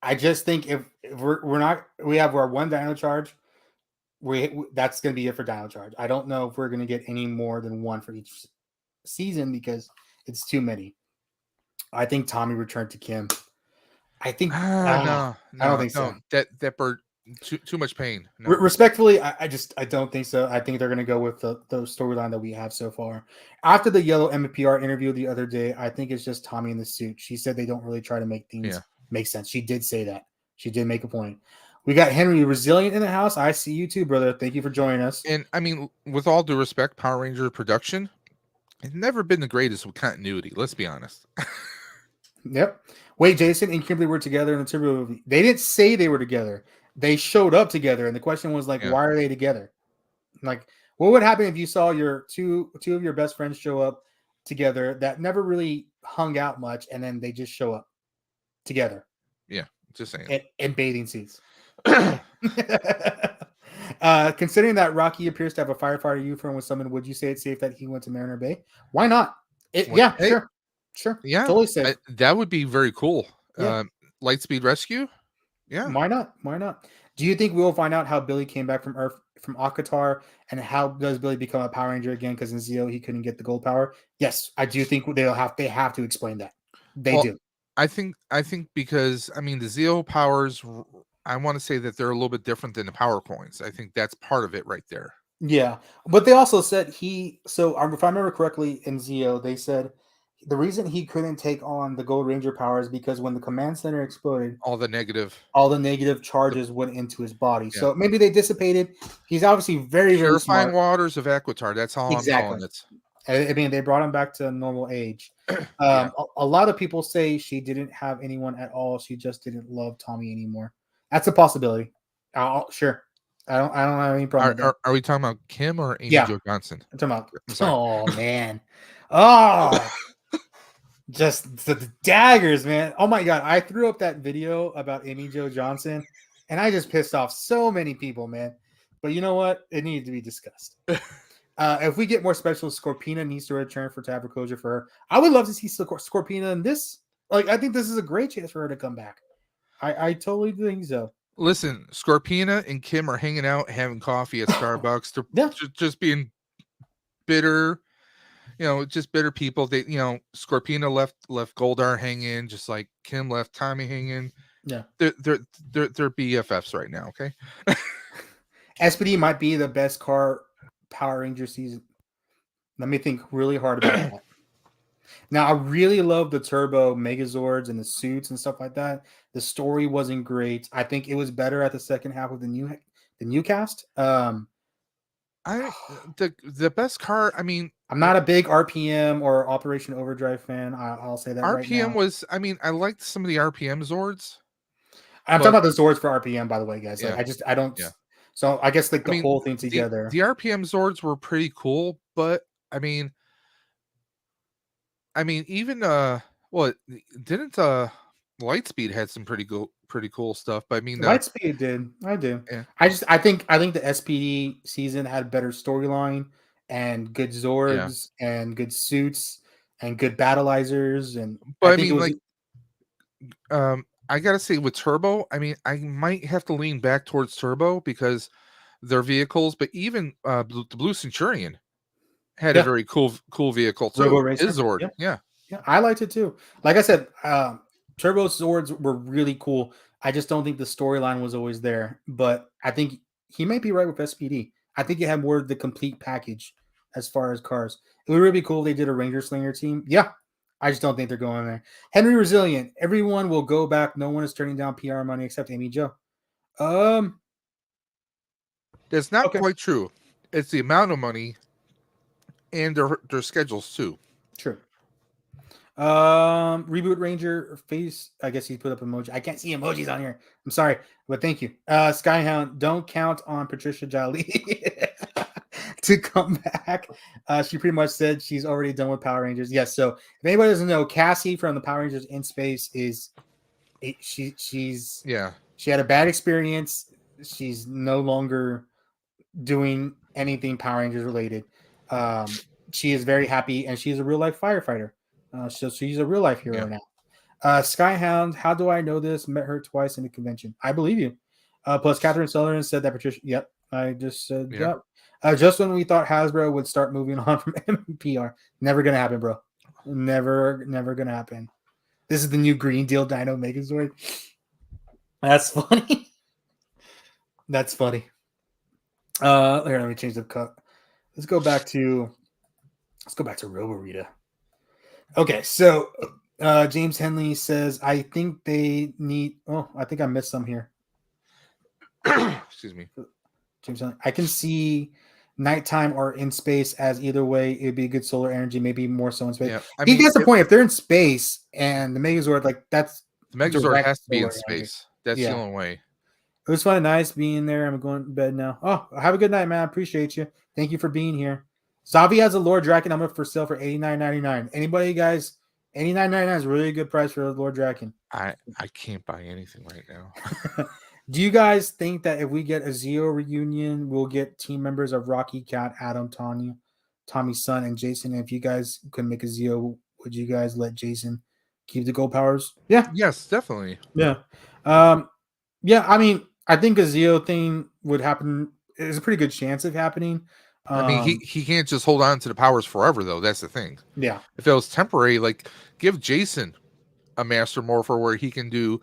I just think if we're not we have our one Dino Charge, that's gonna be it for Dino Charge. I don't know if we're gonna get any more than one for each season because it's too many. I think Tommy returned to Kim. I think No, I don't no, think no. so. That bird too much pain. No. Respectfully, I don't think so. I think they're going to go with the storyline that we have so far. After the Yellow MPR interview the other day, I think it's just Tommy in the suit. She said they don't really try to make things make sense. She did say that. She did make a point. We got Henry Resilient in the house. I see you too, brother. Thank you for joining us. And I mean, with all due respect, Power Ranger production, it's never been the greatest with continuity. Let's be honest. Yep. Wait, Jason and Kimberly were together in the Turbo movie. They didn't say they were together. They showed up together, and the question was like, Yeah. why are they together? Like, what would happen if you saw your two of your best friends show up together that never really hung out much, and then they just show up together Yeah, just saying. in bathing suits? Considering that Rocky appears to have a firefighter uniform with someone, would you say it's safe that he went to Mariner Bay? Why not? Yeah, Hey, sure, yeah, totally safe. that would be very cool. Yeah. Lightspeed Rescue. Yeah. Why not? Why not? Do you think we'll find out how Billy came back from Earth from Akatar, and how does Billy become a Power Ranger again? Because in Zeo he couldn't get the gold power. Yes, I do think they have to explain that. They Well, do. I think because I mean the Zeo powers. I want to say that they're a little bit different than the power coins. I think that's part of it right there. Yeah, but they also said he. So if I remember correctly, in Zeo they said the reason he couldn't take on the Gold Ranger powers because when the command center exploded, All the negative, all the negative the, charges went into his body. yeah, So maybe they dissipated. He's obviously very, very purifying smart. waters of Aquitar. That's all I'm Exactly. calling it. I mean, they brought him back to normal age. Yeah. A lot of people say she didn't have anyone at all. She just didn't love Tommy anymore. That's a possibility. Sure. I don't have any problem with that. Are we talking about Kim or Amy Yeah. Jo Johnson? I'm talking about. I'm sorry. Oh man. Oh, just the daggers, man. Oh my god, I threw up that video about Amy Jo Johnson, and I just pissed off so many people, man. But you know what? It needed to be discussed. If we get more special, Scorpina needs to return for tab closure for her. I would love to see Scorpina in this. Like, I think this is a great chance for her to come back. I totally think so. Listen, Scorpina and Kim are hanging out having coffee at Starbucks. They're Yeah. just being bitter, just bitter people. They, Scorpina left Goldar hanging, just like Kim left Tommy hanging. Yeah. They're BFFs right now. Okay. SPD might be the best car Power Ranger season. Let me think really hard about that. Now, I really love the Turbo Megazords and the suits and stuff like that. The story wasn't great. I think it was better at the second half of the new cast. The best car. I mean, I'm not a big RPM or Operation Overdrive fan. I'll say that right now. RPM was. I mean, I liked some of the RPM Zords. I'm talking about the Zords for RPM, by the way, guys. Like, Yeah. I don't. Yeah. So I guess like the whole thing together. The RPM Zords were pretty cool, but I mean, even didn't Lightspeed had some pretty cool stuff. But I mean, Lightspeed did. I do. Yeah. I think the SPD season had better storyline and good Zords and good suits and good battleizers and. But I think it was, I gotta say with Turbo, I mean, I might have to lean back towards Turbo because their vehicles, but even the Blue Centurion had a very cool vehicle too. Robo Racer. His Zord, yeah, I liked it too. Like I said, Turbo Zords were really cool. I just don't think the storyline was always there. But I think he might be right with SPD. I think it had more of the complete package as far as cars. It would really be cool if they did a Ranger Slinger team. Yeah, I just don't think they're going there. Henry Resilient. Everyone will go back. No one is turning down PR money except Amy Jo. That's not quite true. It's the amount of money and their schedules too. True. Reboot Ranger face. I guess he put up emoji. I can't see emojis on here. I'm sorry, but thank you. Skyhound, don't count on Patricia Jolie to come back. She pretty much said she's already done with Power Rangers. Yes. So if anybody doesn't know, Cassie from the Power Rangers in Space she's she had a bad experience. She's no longer doing anything Power Rangers related. She is very happy, and she's a real life firefighter. So she's a real life hero now. Skyhound, how do I know this? Met her twice in the convention. I believe you. Plus, Catherine Sutherland said that Patricia. Yep, I just said yep. Just when we thought Hasbro would start moving on from MPR, never gonna happen, bro. Never gonna happen. This is the new Green Deal Dino Megazord. That's funny. That's funny. Here, let me change the cut. Let's go back to Robo-Rita. Okay, so James Henley says, I think they need. Oh, I think I missed some here. Excuse me. James Henley. I can see nighttime or in space as either way. It'd be good solar energy, maybe more so in space. Yeah, he gets the point. If they're in space and the Megazord, like that's the Megazord has to be in space. That's the only way. It was fun and nice being there. I'm going to bed now. Oh, have a good night, man. I appreciate you. Thank you for being here. Zavi has a Lord Draken. I'm up for sale for $89.99. Anybody, guys? $89.99 is a really good price for a Lord Draken. I can't buy anything right now. Do you guys think that if we get a Zeo reunion, we'll get team members of Rocky, Cat, Adam, Tanya, Tommy's son, and Jason? And if you guys could make a Zeo, would you guys let Jason keep the gold powers? Yeah. Yes, definitely. Yeah. Yeah, I mean, I think a Zeo thing would happen. There's a pretty good chance of happening. I mean, he can't just hold on to the powers forever, though. That's the thing. Yeah. If it was temporary, like give Jason a Master Morpher where he can do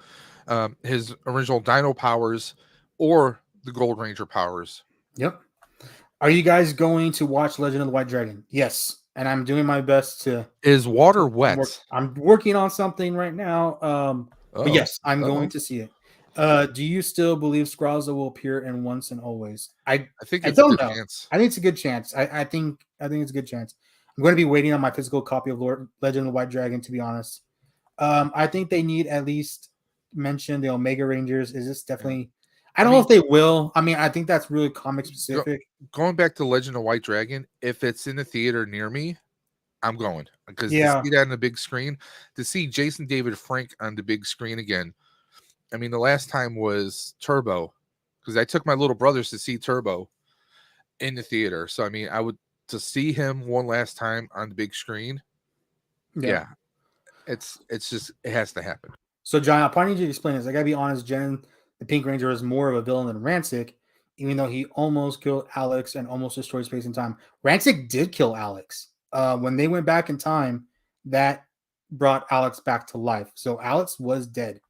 his original Dino powers or the Gold Ranger powers. Yep. Are you guys going to watch Legend of the White Dragon? Yes. and I'm doing my best to. Is water wet? I'm working on something right now. But Oh, yes, I'm going uh-oh. to see it. Do you still believe Scrozza will appear in Once and Always? I think I it's a don't good know. chance. I think it's a good chance. I think it's a good chance. I'm going to be waiting on my physical copy of Lord Legend of the White Dragon. To be honest, I think they need at least mention the Omega Rangers. Is this Yeah. definitely? I I don't know mean, if they will. I mean, I think that's really comic go, specific. going back to Legend of White Dragon, if it's in a theater near me, I'm going, because to Yeah, see that on the big screen, to see Jason David Frank on the big screen again. I mean, the last time was Turbo, because I took my little brothers to see Turbo in the theater. So I mean, I would, to see him one last time on the big screen. yeah. Yeah, it's just, it has to happen. So, John, I probably need you to explain this. I gotta be honest, Jen, the Pink Ranger is more of a villain than Rancic, even though he almost killed Alex and almost destroyed space and time. Rancic did kill Alex. When they went back in time, that brought Alex back to life. So Alex was dead.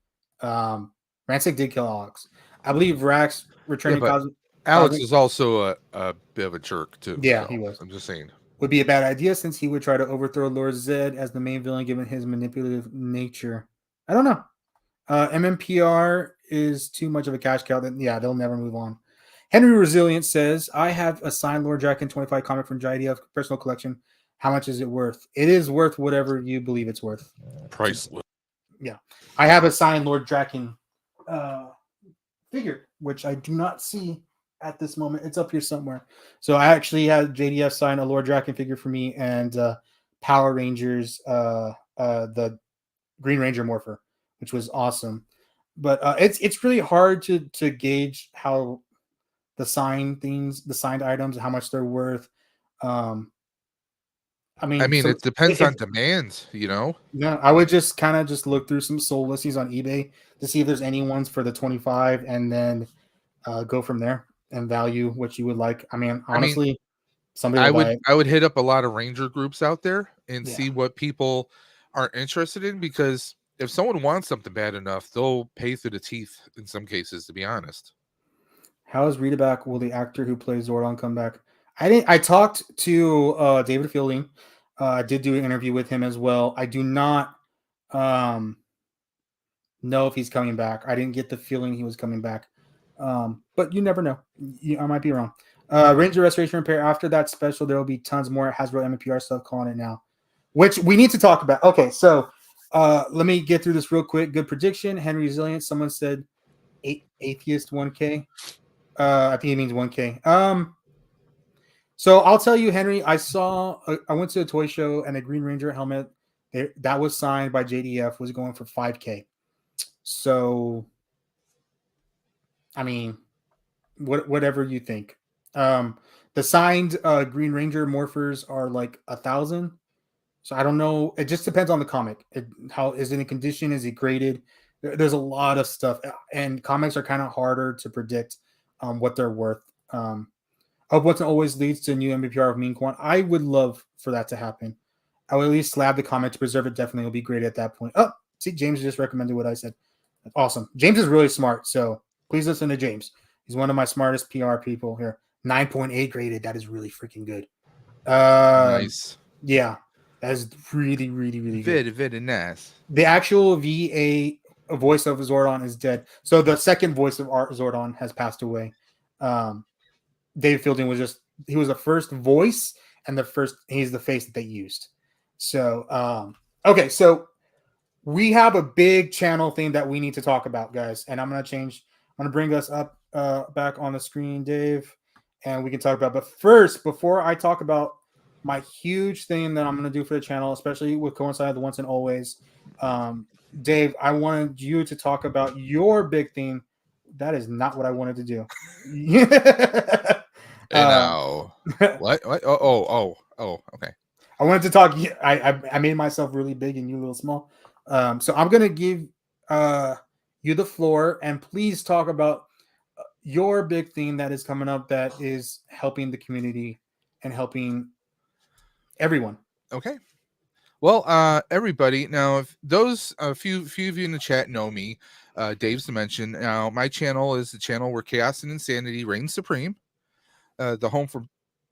Rancic did kill Alex. I believe Rax Yeah, returning but Alex cosmic. is also a bit of a jerk too. Yeah, So he was. I'm just saying. Would be a bad idea since he would try to overthrow Lord Zed as the main villain given his manipulative nature. I don't know. MMPR is too much of a cash cow. That yeah, they'll never move on. Henry Resilient says, "I have a signed Lord Draken 25 comic from JDF personal collection. How much is it worth? It is worth whatever you believe it's worth. Priceless. Yeah, I have a signed Lord Draken uh, figure, which I do not see at this moment. It's up here somewhere. So I actually had JDF sign a Lord Draken figure for me and Power Rangers, the Green Ranger Morpher, which was awesome. But it's really hard to gauge how the signed items, how much they're worth. Um, I I mean, mean, so it depends if on demand, you know. no, I would just kind of just look through some soul listings on eBay to see if there's any ones for the 25, and then go from there and value what you would like. I mean, I mean, honestly, somebody will buy it. I would hit up a lot of ranger groups out there and Yeah. see what people are interested in, because if someone wants something bad enough, they'll pay through the teeth in some cases, to be honest. How is Rita back? Will the actor who plays Zordon come back? I didn't. I talked to David Fielding. I did do an interview with him as well. I do not um, know if he's coming back. I didn't get the feeling he was coming back, but you never know. I might be wrong. Ranger Restoration Repair. After that special, there will be tons more Hasbro MPR stuff. Calling it now, which we need to talk about. Okay, so let me get through this real quick. Good prediction. Henry Resilient. Someone said atheist 1K. I think it means 1K. So I'll tell you, Henry. I went to a toy show and a Green Ranger helmet that was signed by JDF was going for 5K. So, I mean, whatever you think. The signed Green Ranger morphers are like 1,000. So I don't know. It just depends on the comic. How is it in condition? Is it graded? There's a lot of stuff, and comics are kind of harder to predict what they're worth. Hope What's always leads to a new MVPR of Mean Quan. I would love for that to happen. I would at least slab the comic to preserve it. Definitely will be great at that point. Oh, see, James just recommended what I said. Awesome. James is really smart, so please listen to James. He's one of my smartest PR people here. 9.8 graded. That is really freaking good. Nice. Yeah, that is really, really, really good. Very, very nice. The actual VA voice of Zordon is dead. So the second voice of Art Zordon has passed away. Um, Dave Fielding he was the first voice and he's the face that they used. So okay, so we have a big channel thing that we need to talk about, guys. And I'm gonna bring us up back on the screen, Dave, and we can talk about. But first, before I talk about my huge thing that I'm gonna do for the channel, especially with coincide the once and always, Dave, I wanted you to talk about your big thing. That is not what I wanted to do. And now, what? What? Okay. I wanted to talk. I made myself really big and you a little small. So I'm gonna give you the floor, and please talk about your big thing that is coming up that is helping the community and helping everyone. Okay. Well, everybody, now if those a few of you in the chat know me, Dave's Dimension. Now, my channel is the channel where chaos and insanity reign supreme. The home for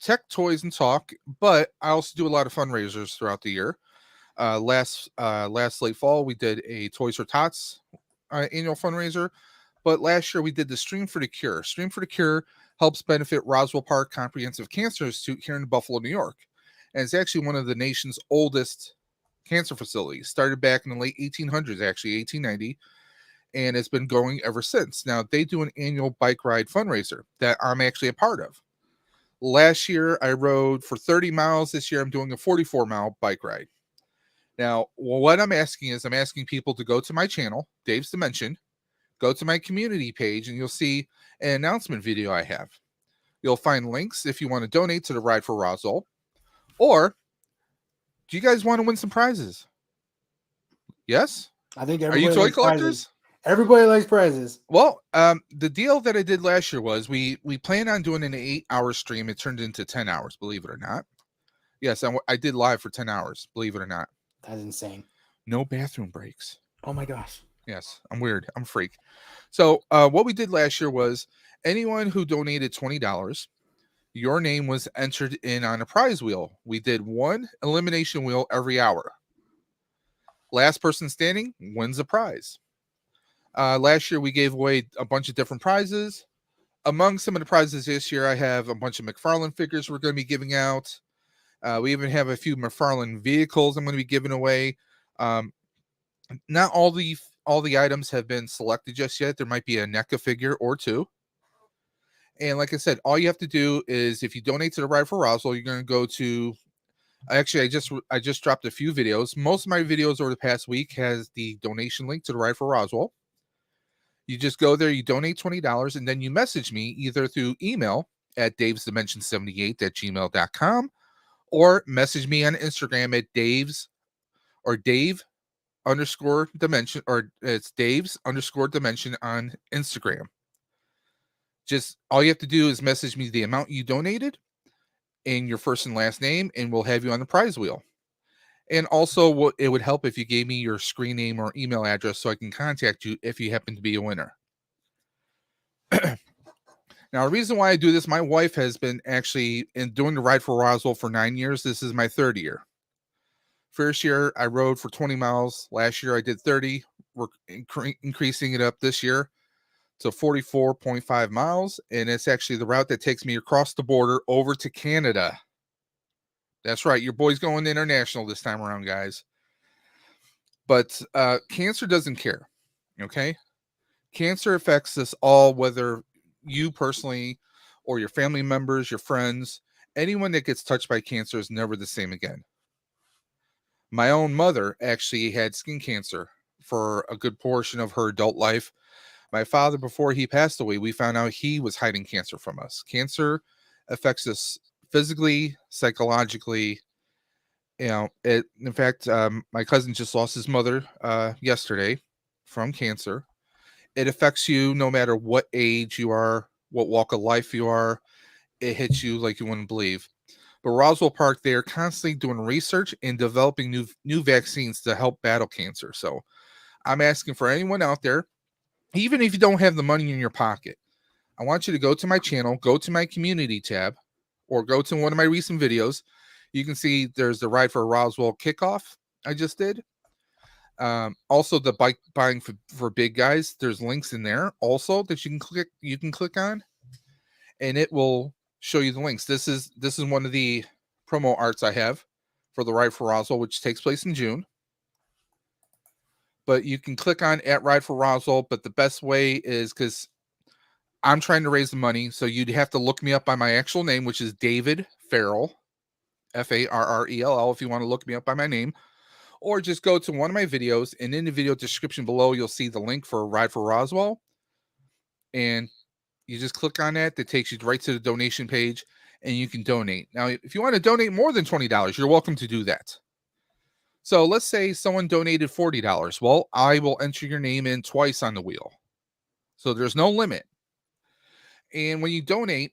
tech, toys, and talk, but I also do a lot of fundraisers throughout the year. Last late fall, we did a Toys for Tots annual fundraiser, but last year we did the Stream for the Cure. Stream for the Cure helps benefit Roswell Park Comprehensive Cancer Institute here in Buffalo, New York, and it's actually one of the nation's oldest cancer facilities. Started back in the late 1800s, actually 1890, and it's been going ever since. Now they do an annual bike ride fundraiser that I'm actually a part of. Last year I rode for 30 miles. This year I'm doing a 44-mile bike ride. Now, what I'm asking is, I'm asking people to go to my channel, Dave's Dimension, go to my community page, and you'll see an announcement video I have. You'll find links if you want to donate to the Ride for Roswell, or do you guys want to win some prizes? Yes? I think Are you everybody toy likes collectors? prizes. Everybody likes prizes. Well, the deal that I did last year was we planned on doing an 8-hour stream. It turned into 10 hours, believe it or not. Yes, I did live for 10 hours, believe it or not. That's insane. No bathroom breaks. Oh my gosh. Yes, I'm weird. I'm a freak. So what we did last year was anyone who donated $20, your name was entered in on a prize wheel. We did one elimination wheel every hour. Last person standing wins a prize. Last year we gave away a bunch of different prizes. Among some of the prizes this year, I have a bunch of McFarlane figures we're going to be giving out. We even have a few McFarlane vehicles I'm going to be giving away. Not all the items have been selected just yet. There might be a NECA figure or two. And like I said, all you have to do is, if you donate to the Ride for Roswell, you're going to go to. Actually, I just dropped a few videos. Most of my videos over the past week has the donation link to the Ride for Roswell. You just go there, you donate $20, and then you message me either through email at davesdimension78@gmail.com, or message me on Instagram at Dave_dimension, or it's Daves_dimension on Instagram. Just all you have to do is message me the amount you donated and your first and last name, and we'll have you on the prize wheel. And also, it would help if you gave me your screen name or email address so I can contact you if you happen to be a winner. Now, the reason why I do this, my wife has been actually doing the Ride for Roswell for 9 years. This is my third year. First year, I rode for 20 miles. Last year, I did 30. We're increasing it up this year to 44.5 miles. And it's actually the route that takes me across the border over to Canada. That's right. Your boy's going international this time around, guys. But cancer doesn't care. Okay? Cancer affects us all, whether you personally or your family members, your friends, anyone that gets touched by cancer is never the same again. My own mother actually had skin cancer for a good portion of her adult life. My father, before he passed away, we found out he was hiding cancer from us. Cancer affects us physically, psychologically. In fact, my cousin just lost his mother yesterday from cancer. It affects you no matter what age you are, what walk of life you are. It hits you like you wouldn't believe. But Roswell Park, they are constantly doing research and developing new vaccines to help battle cancer. So I'm asking for anyone out there, even if you don't have the money in your pocket, I want you to go to my channel, go to my community tab, or go to one of my recent videos. You can see there's the Ride for Roswell kickoff I just did. Also, the bike buying for big guys. There's links in there also that you can click on, and it will show you the links. This is one of the promo arts I have for the Ride for Roswell, which takes place in June. But you can click on at Ride for Roswell. But the best way is, because I'm trying to raise the money, so you'd have to look me up by my actual name, which is David Farrell, Farrell, if you want to look me up by my name. Or just go to one of my videos, and in the video description below, you'll see the link for Ride for Roswell. And you just click on that. That takes you right to the donation page, and you can donate. Now, if you want to donate more than $20, you're welcome to do that. So let's say someone donated $40. Well, I will enter your name in twice on the wheel. So there's no limit. And when you donate,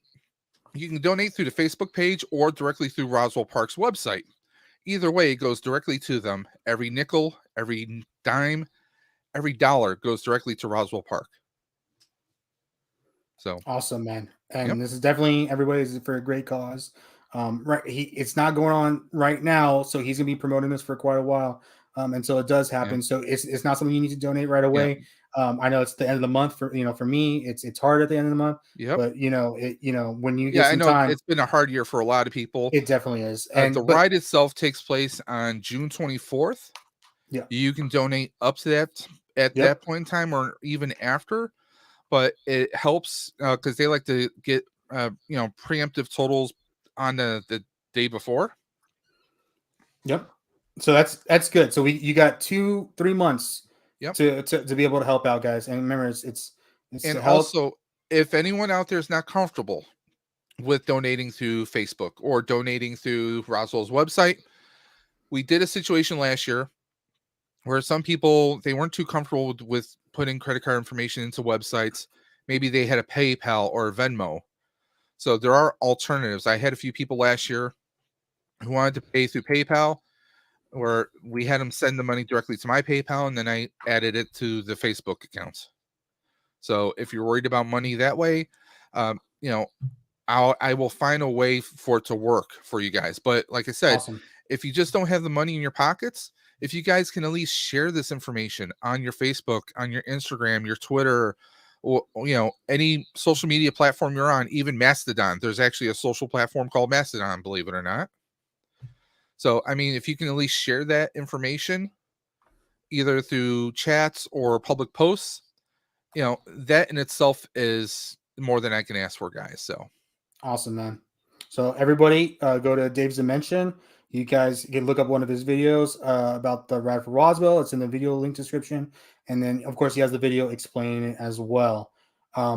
you can donate through the Facebook page or directly through Roswell Park's website. Either way, it goes directly to them. Every nickel, every dime, every dollar goes directly to Roswell Park. So awesome, man. And yep. This is definitely, everybody's for a great cause. Right, it's not going on right now, so he's gonna be promoting this for quite a while until it does Yeah. happen. So it's not something you need to donate right Yeah. away. I know it's the end of the month for me, it's hard at the end of the month, Yep. but when you get Yeah, I some know time, it's been a hard year for a lot of people. it definitely is. The And but ride itself takes place on June 24th. yeah, You can donate up to that at yep, that point in time or even after, but it helps because they like to get preemptive totals on the day before. yep. So that's good. So you got 2-3 months Yep. to be able to help out, guys. And remember, it's And to help. also, if anyone out there is not comfortable with donating through Facebook or donating through Roswell's website, we did a situation last year where some people they weren't too comfortable with putting credit card information into websites. Maybe they had a PayPal or a Venmo. So there are alternatives. I had a few people last year who wanted to pay through PayPal, where we had them send the money directly to my PayPal, and then I added it to the Facebook account. So if you're worried about money that way, um, you know, I will find a way for it to work for you guys. But like I said, Awesome. if you just don't have the money in your pockets, if you guys can at least share this information on your Facebook, on your Instagram, your Twitter, or any social media platform you're on, even Mastodon. There's actually a social platform called Mastodon, believe it or not. So I mean, if you can at least share that information either through chats or public posts, that in itself is more than I can ask for, guys. So Awesome, man. So everybody, go to Dave's Dimension. You guys can look up one of his videos about the ride for Roswell. It's in the video link description, and then of course he has the video explaining it as well.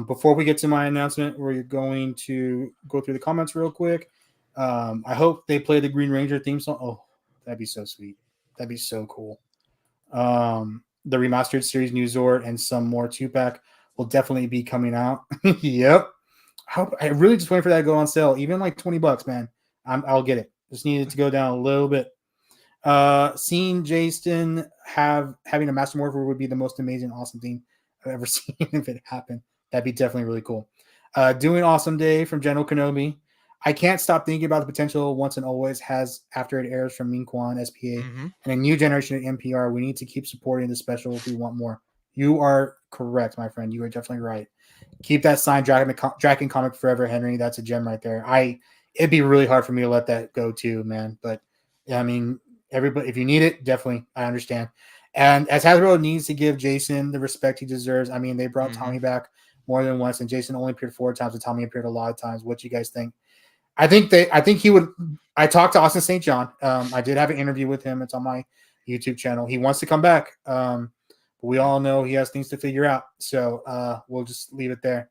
Before we get to my announcement, we're going to go through the comments real quick. I hope they play the Green Ranger theme song. Oh, that'd be so sweet. That'd be so cool. The remastered series New Zord and some more 2-pack will definitely be coming out. Yep. I really just waiting for that to go on sale, even like $20, man. I'll get it. Just needed to go down a little bit. Seeing Jason having a Master Morpher would be the most amazing, awesome thing I've ever seen if it happened. That'd be definitely really cool. Doing Awesome Day from General Kenobi. I can't stop thinking about the potential once and always has after it airs from Min Kwan, SPA, mhm. and a new generation of NPR. We need to keep supporting the special if we want more. You are correct, my friend. You are definitely right. Keep that signed Dragon comic forever, Henry. That's a gem right there. It'd be really hard for me to let that go too, man. But yeah, I mean, everybody, if you need it, definitely, I understand. And as Hasbro needs to give Jason the respect he deserves. I mean, they brought Mhm. Tommy back more than once, and Jason only appeared 4 times, and Tommy appeared a lot of times. What you guys think? I think he would. I talked to Austin St. John. I did have an interview with him. It's on my YouTube channel. He wants to come back. But we all know he has things to figure out. So we'll just leave it there.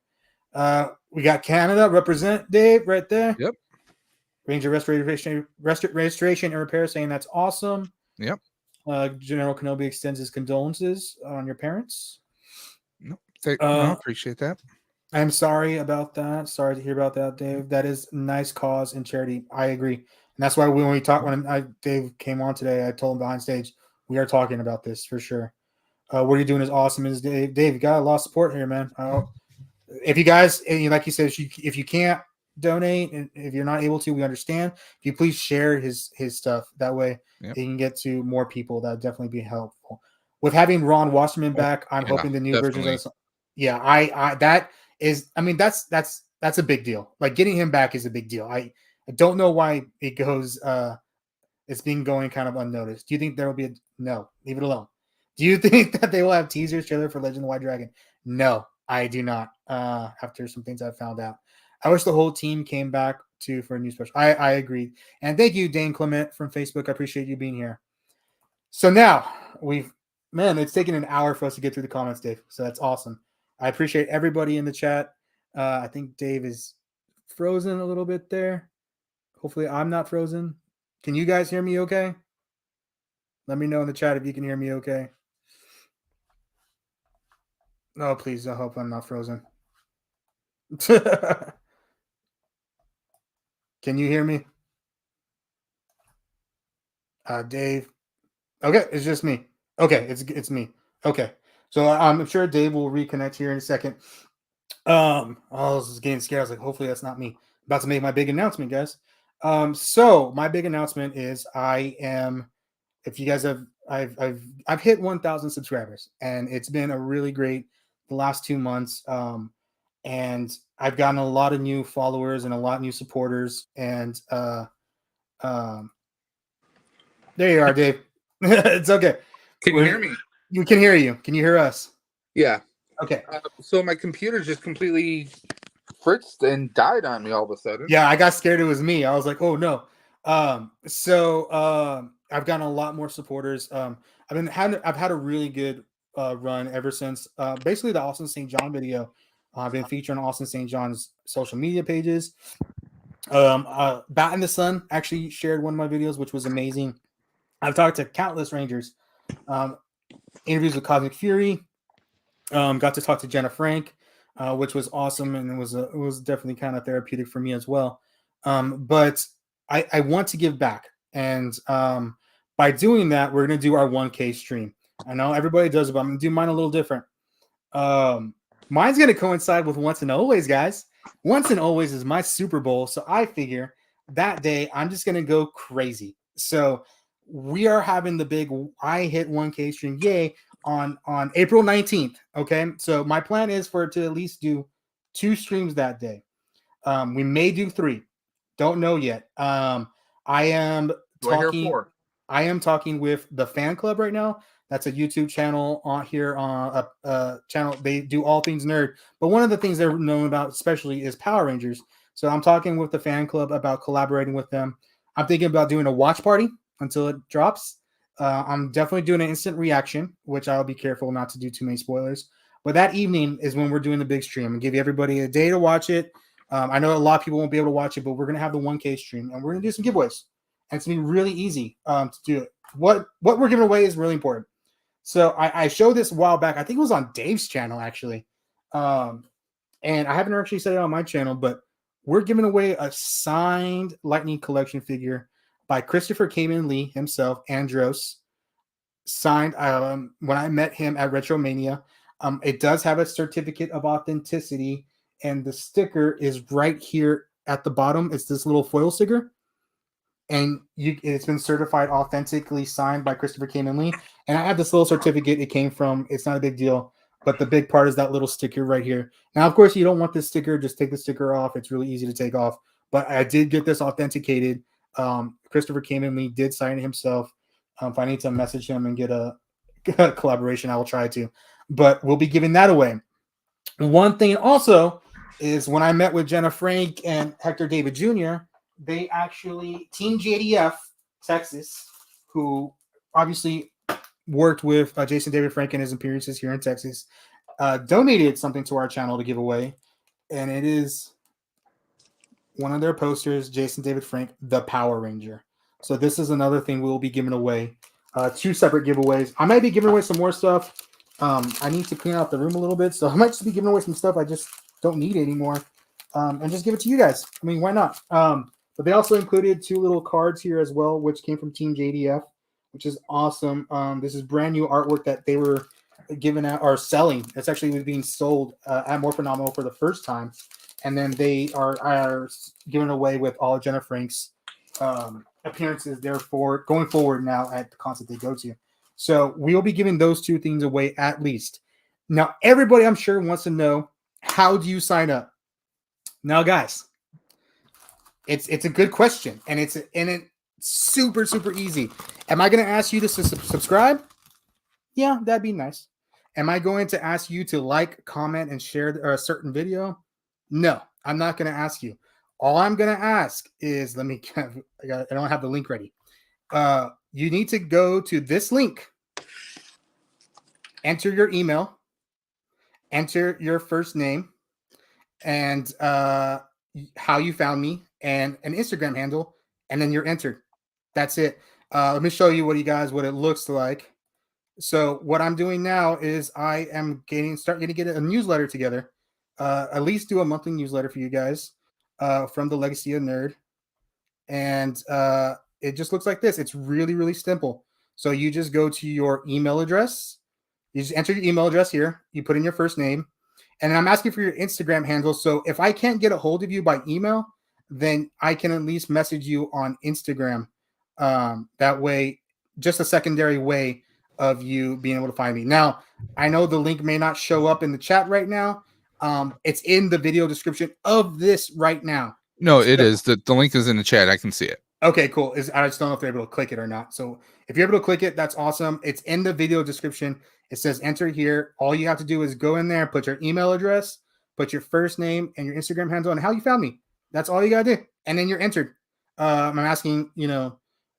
We got Canada represent Dave right there. Yep. Ranger restoration and repair saying that's awesome. Yep. General Kenobi extends his condolences on your parents. No, Uh, appreciate that. I'm sorry about that. Sorry to hear about that, Dave. That is nice cause and charity. I agree, and that's why when we talked when Dave came on today, I told him behind stage we are talking about this for sure. What you're doing is awesome, is Dave. Dave, you got a lot of support here, man. If you guys, like you said, if you can't donate and if you're not able to, we understand. If you please share his stuff, that way Yep. it can get to more people. That would definitely be helpful. With having Ron Wasserman Oh, back, I'm yeah, hoping the new versions of definitely. this. Yeah, I that is. I mean, that's a big deal. Like getting him back is a big deal. I don't know why it goes. It's been going kind of unnoticed. Do you think there will be a no? Leave it alone. Do you think that they will have teasers trailer for Legend of the White Dragon? No, I do not. After some things I've found out, I wish the whole team came back too for a new special. I agree, and thank you, Dane Clement from Facebook. I appreciate you being here. So now it's taken an hour for us to get through the comments, Dave. So that's awesome. I appreciate everybody in the chat. I think Dave is frozen a little bit there. Hopefully, I'm not frozen. Can you guys hear me okay? Let me know in the chat if you can hear me okay. No, please. I hope I'm not frozen. Can you hear me? Dave. Okay, it's just me. Okay, it's me. Okay. So I'm sure Dave will reconnect here in a second. I was getting scared. I was like, hopefully that's not me. About to make my big announcement, guys. So my big announcement is I am. If you guys have, I've hit 1,000 subscribers, and it's been a really great the last 2 months. And I've gotten a lot of new followers and a lot of new supporters. And um, there you are, Dave. It's okay. Can you hear me? You can hear you. Can you hear us? Yeah. Okay. So my computer just completely fritzed and died on me all of a sudden. Yeah, I got scared it was me. I was like, oh no. I've gotten a lot more supporters. I've had a really good run ever since basically the Austin St. John video. I've been featured on Austin St. John's social media pages. Bat in the Sun actually shared one of my videos, which was amazing. I've talked to countless Rangers. Um, Interviews with Cosmic Fury. Got to talk to Jenna Frank, which was awesome, and it was definitely kind of therapeutic for me as well. But I want to give back, and by doing that, we're gonna do our 1K stream. I know everybody does it, but I'm gonna do mine a little different. Mine's gonna coincide with Once and Always, guys. Once and Always is my Super Bowl, so I figure that day I'm just gonna go crazy. So we are having the big I hit 1K stream, yay, on April 19th. Okay, so my plan is for it to at least do 2 streams that day. We may do 3, don't know yet. I am talking. I am talking with the fan club right now. That's a YouTube channel on here on a channel. They do all things nerd, but one of the things they're known about especially is Power Rangers. So I'm talking with the fan club about collaborating with them. I'm thinking about doing a watch party until it drops. I'm definitely doing an instant reaction, which I'll be careful not to do too many spoilers. But that evening is when we're doing the big stream and give everybody a day to watch it. I know a lot of people won't be able to watch it, but we're gonna have the 1K stream and we're gonna do some giveaways. And it's gonna be really easy to do it. What we're giving away is really important. So I showed this a while back. I think it was on Dave's channel actually, and I haven't actually said it on my channel, but we're giving away a signed Lightning Collection figure by Christopher Kamen Lee himself, Andros, signed when I met him at Retromania. It does have a certificate of authenticity, and the sticker is right here at the bottom. It's this little foil sticker, and it's been certified authentically signed by Christopher Kamen Lee. And I have this little certificate it came from. It's not a big deal, but the big part is that little sticker right here. Now, of course, you don't want this sticker. Just take the sticker off. It's really easy to take off. But I did get this authenticated. Christopher Kamen Lee did sign it himself. If I need to message him and get a collaboration, I will try to. But we'll be giving that away. One thing also is when I met with Jenna Frank and Hector David Jr., they actually, Team JDF Texas, who obviously worked with Jason David Frank and his appearances here in Texas, donated something to our channel to give away. And it is one of their posters, Jason David Frank, the Power Ranger. So this is another thing we'll be giving away. 2 separate giveaways. I might be giving away some more stuff. I need to clean out the room a little bit, so I might just be giving away some stuff I just don't need anymore, and just give it to you guys. I mean, why not? But they also included 2 little cards here as well, which came from Team JDF, which is awesome. This is brand new artwork that they were giving out or selling. It's actually being sold at More Phenomenal for the first time, and then they are giving away with all Jenna Frank's appearances. Therefore, going forward now at the concert they go to. So we'll be giving those 2 things away at least. Now, everybody I'm sure wants to know, how do you sign up? Now, guys, it's a good question, and it's super easy. Am I going to ask you to subscribe? Yeah, that'd be nice. Am I going to ask you to like, comment, and share a certain video? No, I'm not going to ask you. All I'm going to ask is, I don't have the link ready. You need to go to this link, enter your email, enter your first name, and how you found me, and an Instagram handle, and then you're entered. That's it. Let me show you what it looks like. So what I'm doing now is I am starting to get a newsletter together. At least do a monthly newsletter for you guys from the Legacy of Nerd. And it just looks like this. It's really simple. So you just go to your email address. You just enter your email address here. You put in your first name. And I'm asking for your Instagram handle. So if I can't get a hold of you by email, then I can at least message you on Instagram. That way, just a secondary way of you being able to find me. Now, I know the link may not show up in the chat right now. It's in the video description of this right now. No, it So, is. The link is in the chat. I can see it. okay, cool. I just don't know if they're able to click it or not. So if you're able to click it, that's awesome. It's in the video description. It says enter here. All you have to do is go in there, put your email address, put your first name and your Instagram handle and how you found me. That's all you gotta do. And then you're entered. I'm asking,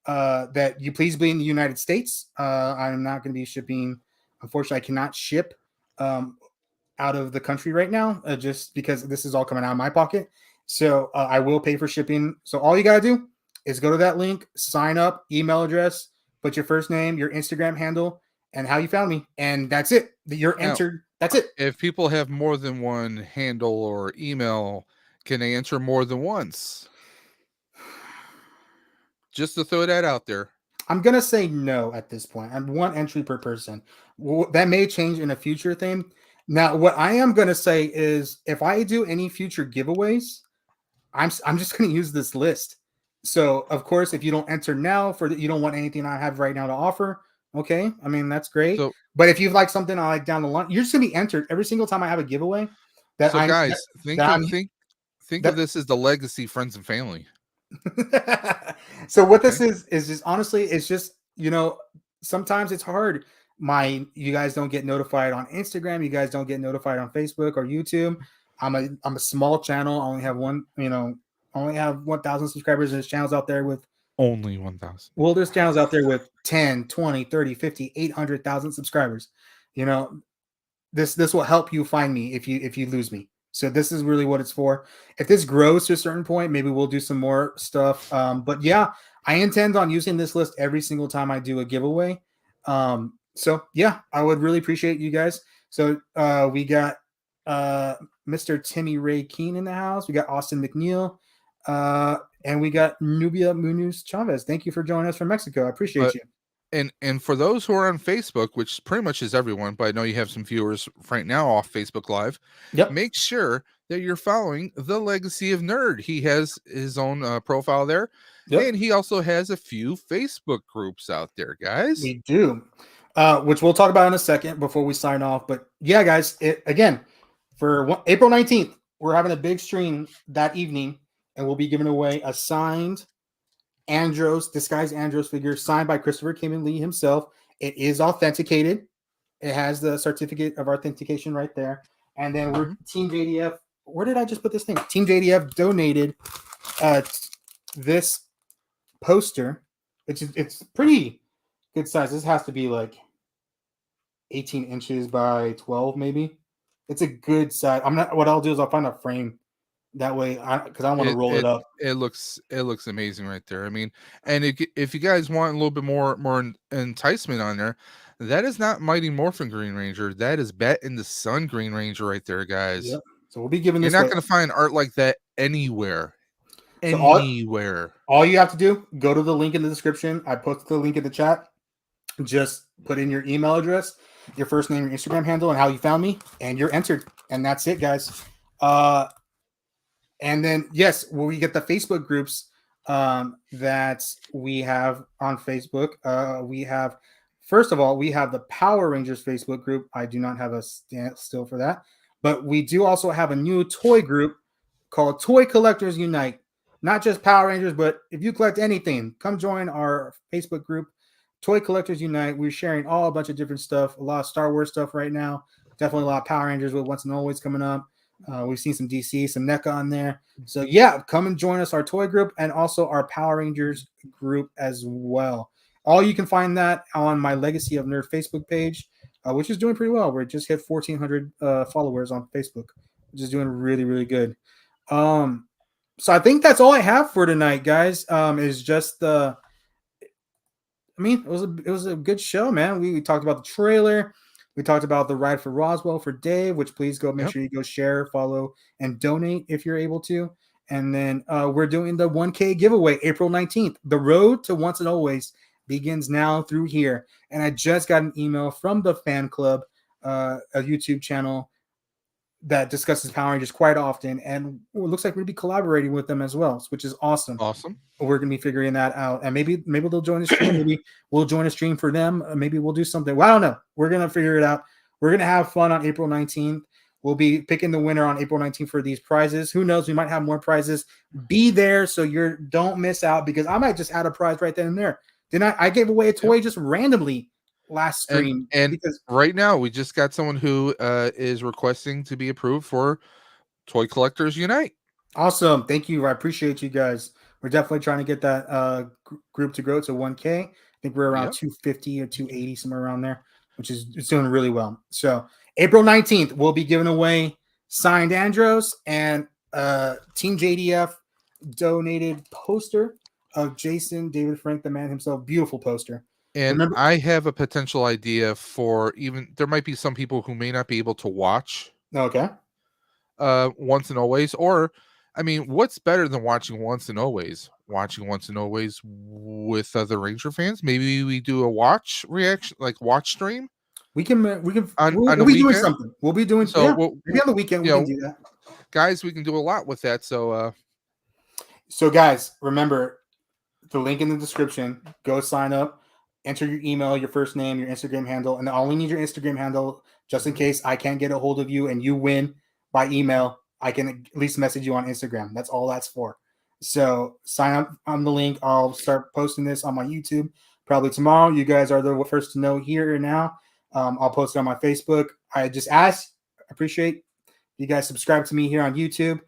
that you please be in the United States. I'm not going to be shipping. Unfortunately, I cannot ship out of the country right now, just because this is all coming out of my pocket. So I will pay for shipping. So all you got to do is go to that link, sign up, email address, put your first name, your Instagram handle, and how you found me. And that's it. You're Now, entered. That's it. if people have more than one handle or email, can they enter more than once? Just to throw that out there. I'm going to say no at this point. I'm one entry per person. That may change in a future thing. Now, what I am going to say is if I do any future giveaways, I'm just going to use this list. So, of course, if you don't enter now you don't want anything I have right now to offer, okay? I mean, that's great. So, But if you like something I like down the line, you're just going to be entered every single time I have a giveaway. That so I'm guys, think that of I'm think that of this as the legacy, friends and family. So what Okay. this is just honestly, it's just sometimes it's hard. You guys don't get notified on Instagram. You guys don't get notified on Facebook or YouTube. I'm a small channel. I only have only have 1,000 subscribers. There's channels out there with Only 1,000. there's channels out there with 10, 20, 30, 50, 800,000 subscribers. You know, this will help you find me if you lose me. So this is really what it's for. If this grows to a certain point, maybe we'll do some more stuff. But yeah, I intend on using this list every single time I do a giveaway. So yeah, I would really appreciate you guys. So we got Mr. Timmy Ray Keene in the house. We got Austin McNeil. And we got Nubia Munoz Chavez. Thank you for joining us from Mexico. I appreciate you. And for those who are on Facebook, which pretty much is everyone, but I know you have some viewers right now off Facebook Live. Yep. Make sure that you're following the Legacy of Nerd. He has his own profile there, and he also has a few Facebook groups out there, guys. We do, which we'll talk about in a second before we sign off. But yeah, guys, again, for April 19th, we're having a big stream that evening, and we'll be giving away a signed disguised Andros figure signed by Christopher Kim Lee himself. It is authenticated. It has the certificate of authentication right there. And then we're Team JDF. Where did I just put this thing? Team JDF donated this poster. It's pretty good size. This has to be like 18 inches by 12, maybe. It's a good size. What I'll do is I'll find a frame. That way, because I want to roll it up. It looks amazing right there. I mean, and if you guys want a little bit more enticement on there, that is not Mighty Morphin Green Ranger. That is Bet in the Sun Green Ranger right there, guys. Yep. So we'll be giving this. You're not going to find art like that anywhere. So all you have to do, go to the link in the description. I posted the link in the chat. Just put in your email address, your first name, your Instagram handle, and how you found me, and you're entered. And that's it, guys. And then, yes, we get the Facebook groups that we have on Facebook. First of all, we have the Power Rangers Facebook group. I do not have a still for that. But we do also have a new toy group called Toy Collectors Unite. Not just Power Rangers, but if you collect anything, come join our Facebook group, Toy Collectors Unite. We're sharing a bunch of different stuff, a lot of Star Wars stuff right now. Definitely a lot of Power Rangers with Once and Always coming up. We've seen some DC, some NECA on there. So yeah, come and join us, our toy group, and also our Power Rangers group as well. All you can find that on my Legacy of Nerd Facebook page, which is doing pretty well. We just hit 1,400 followers on Facebook, which is doing really, really good. So I think that's all I have for tonight, guys. Is just it was a good show, man. We talked about the trailer. We talked about the ride for Roswell for Dave, which please go make sure you go share, follow, and donate if you're able to. And then we're doing the 1K giveaway April 19th. The road to Once and Always begins now through here. And I just got an email from the fan club, a YouTube channel, that discusses Power Rangers quite often, and it looks like we're gonna be collaborating with them as well, which is awesome. Awesome. We're gonna be figuring that out, and maybe they'll join the stream. Maybe we'll join a stream for them. Maybe we'll do something. Well, I don't know. We're gonna figure it out. We're gonna have fun on April 19th. We'll be picking the winner on April 19th for these prizes. Who knows? We might have more prizes. Be there so you don't miss out, because I might just add a prize right then and there. Didn't I? I gave away a toy just randomly last stream, And because right now we just got someone who is requesting to be approved for Toy Collectors Unite. awesome. Thank you. I appreciate you guys. We're definitely trying to get that group to grow to 1K. I think we're around 250 or 280, somewhere around there, which is it's doing really well. So April 19th, we'll be giving away signed Andros and Team JDF donated poster of Jason David Frank, the man himself. Beautiful poster. And Remember, I have a potential idea for there might be some people who may not be able to watch okay. Once and Always, or I mean, what's better than watching Once and Always? Watching Once and Always with other Ranger fans. Maybe we do a watch reaction, like watch stream. We'll be weekend. doing something. We'll be doing so. Maybe on the weekend we can do that. Guys, we can do a lot with that. So guys, remember the link in the description. Go sign up. Enter your email, your first name, your Instagram handle, and I only need your Instagram handle just in case I can't get a hold of you and you win by email. I can at least message you on Instagram. That's all that's for. So sign up on the link. I'll start posting this on my YouTube probably tomorrow. You guys are the first to know here and now. I'll post it on my Facebook. I just appreciate you guys subscribe to me here on YouTube.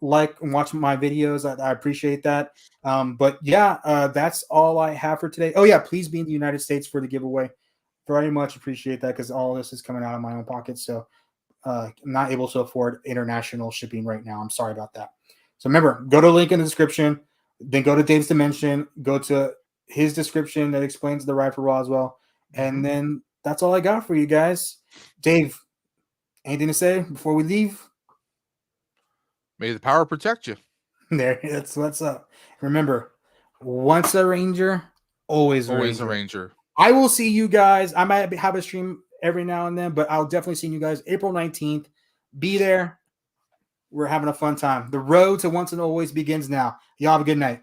Like and watch my videos. I appreciate that. But yeah, that's all I have for today. Oh yeah, please be in the United States for the giveaway. Very much appreciate that, because all this is coming out of my own pocket. So I'm not able to afford international shipping right now. I'm sorry about that. So remember, go to the link in the description, then go to Dave's Dimension, go to his description that explains the ride for Roswell, and then that's all I got for you guys. Dave, anything to say before we leave? May the power protect you. There, that's what's up. Remember, once a Ranger, always a Ranger. I will see you guys. I might have a stream every now and then, but I'll definitely see you guys April 19th. Be there. We're having a fun time. The road to once and always begins now. Y'all have a good night.